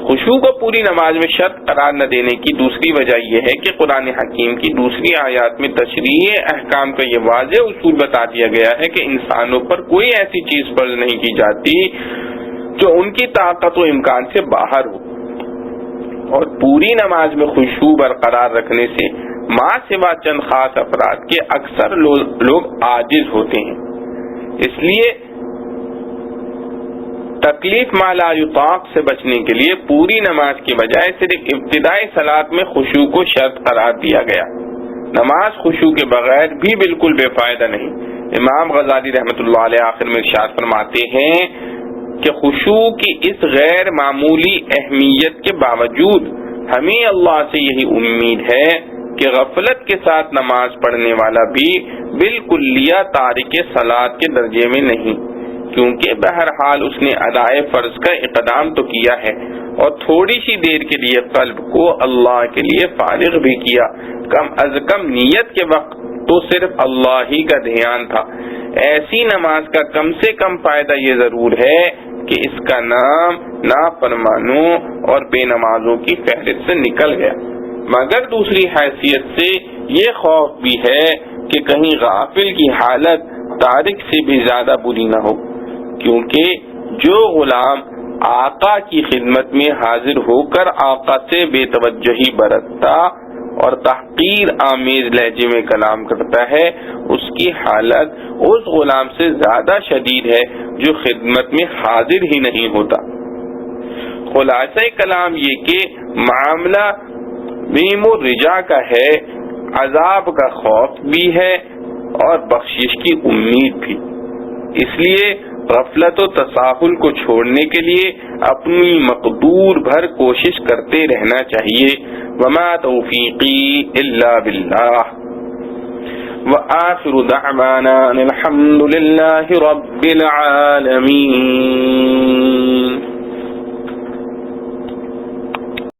خشوع کو پوری نماز میں شرط قرار نہ دینے کی دوسری وجہ یہ ہے کہ قرآن حکیم کی دوسری آیات میں تشریع احکام کا یہ واضح اصول بتا دیا گیا ہے کہ انسانوں پر کوئی ایسی چیز فرض نہیں کی جاتی جو ان کی طاقت و امکان سے باہر ہو۔ اور پوری نماز میں خشوع برقرار رکھنے سے ماں سوا چند خاص افراد کے اکثر لوگ عاجز ہوتے ہیں۔ اس لیے تکلیف ما لا یطاق سے بچنے کے لیے پوری نماز کے بجائے صرف ابتدائی صلاۃ میں خشوع کو شرط قرار دیا گیا۔ نماز خشوع کے بغیر بھی بالکل بے فائدہ نہیں۔ امام غزالی رحمۃ اللہ علیہ آخر میں ارشاد فرماتے ہیں کہ خشوع کی اس غیر معمولی اہمیت کے باوجود ہمیں اللہ سے یہی امید ہے کہ غفلت کے ساتھ نماز پڑھنے والا بھی بالکلیہ تارک صلاۃ کے درجے میں نہیں، کیونکہ بہرحال اس نے ادائے فرض کا اقدام تو کیا ہے اور تھوڑی سی دیر کے لیے قلب کو اللہ کے لیے فارغ بھی کیا، کم از کم نیت کے وقت تو صرف اللہ ہی کا دھیان تھا۔ ایسی نماز کا کم سے کم فائدہ یہ ضرور ہے کہ اس کا نام نافرمانوں اور بے نمازوں کی فہرست سے نکل گیا، مگر دوسری حیثیت سے یہ خوف بھی ہے کہ کہیں غافل کی حالت تارک سے بھی زیادہ بری نہ ہو، کیونکہ جو غلام آقا کی خدمت میں حاضر ہو کر آقا سے بے توجہی برتتا اور تحقیر آمیز لہجے میں کلام کرتا ہے، اس کی حالت اس غلام سے زیادہ شدید ہے جو خدمت میں حاضر ہی نہیں ہوتا۔ خلاصہ کلام یہ کہ معاملہ میم و رجا کا ہے، عذاب کا خوف بھی ہے اور بخشش کی امید بھی۔ اس لیے غفلت و تساہل کو چھوڑنے کے لیے اپنی مقدور بھر کوشش کرتے رہنا چاہیے۔ وما توفیقی الا باللہ، وآخر دعوانا الحمد للہ رب العالمین۔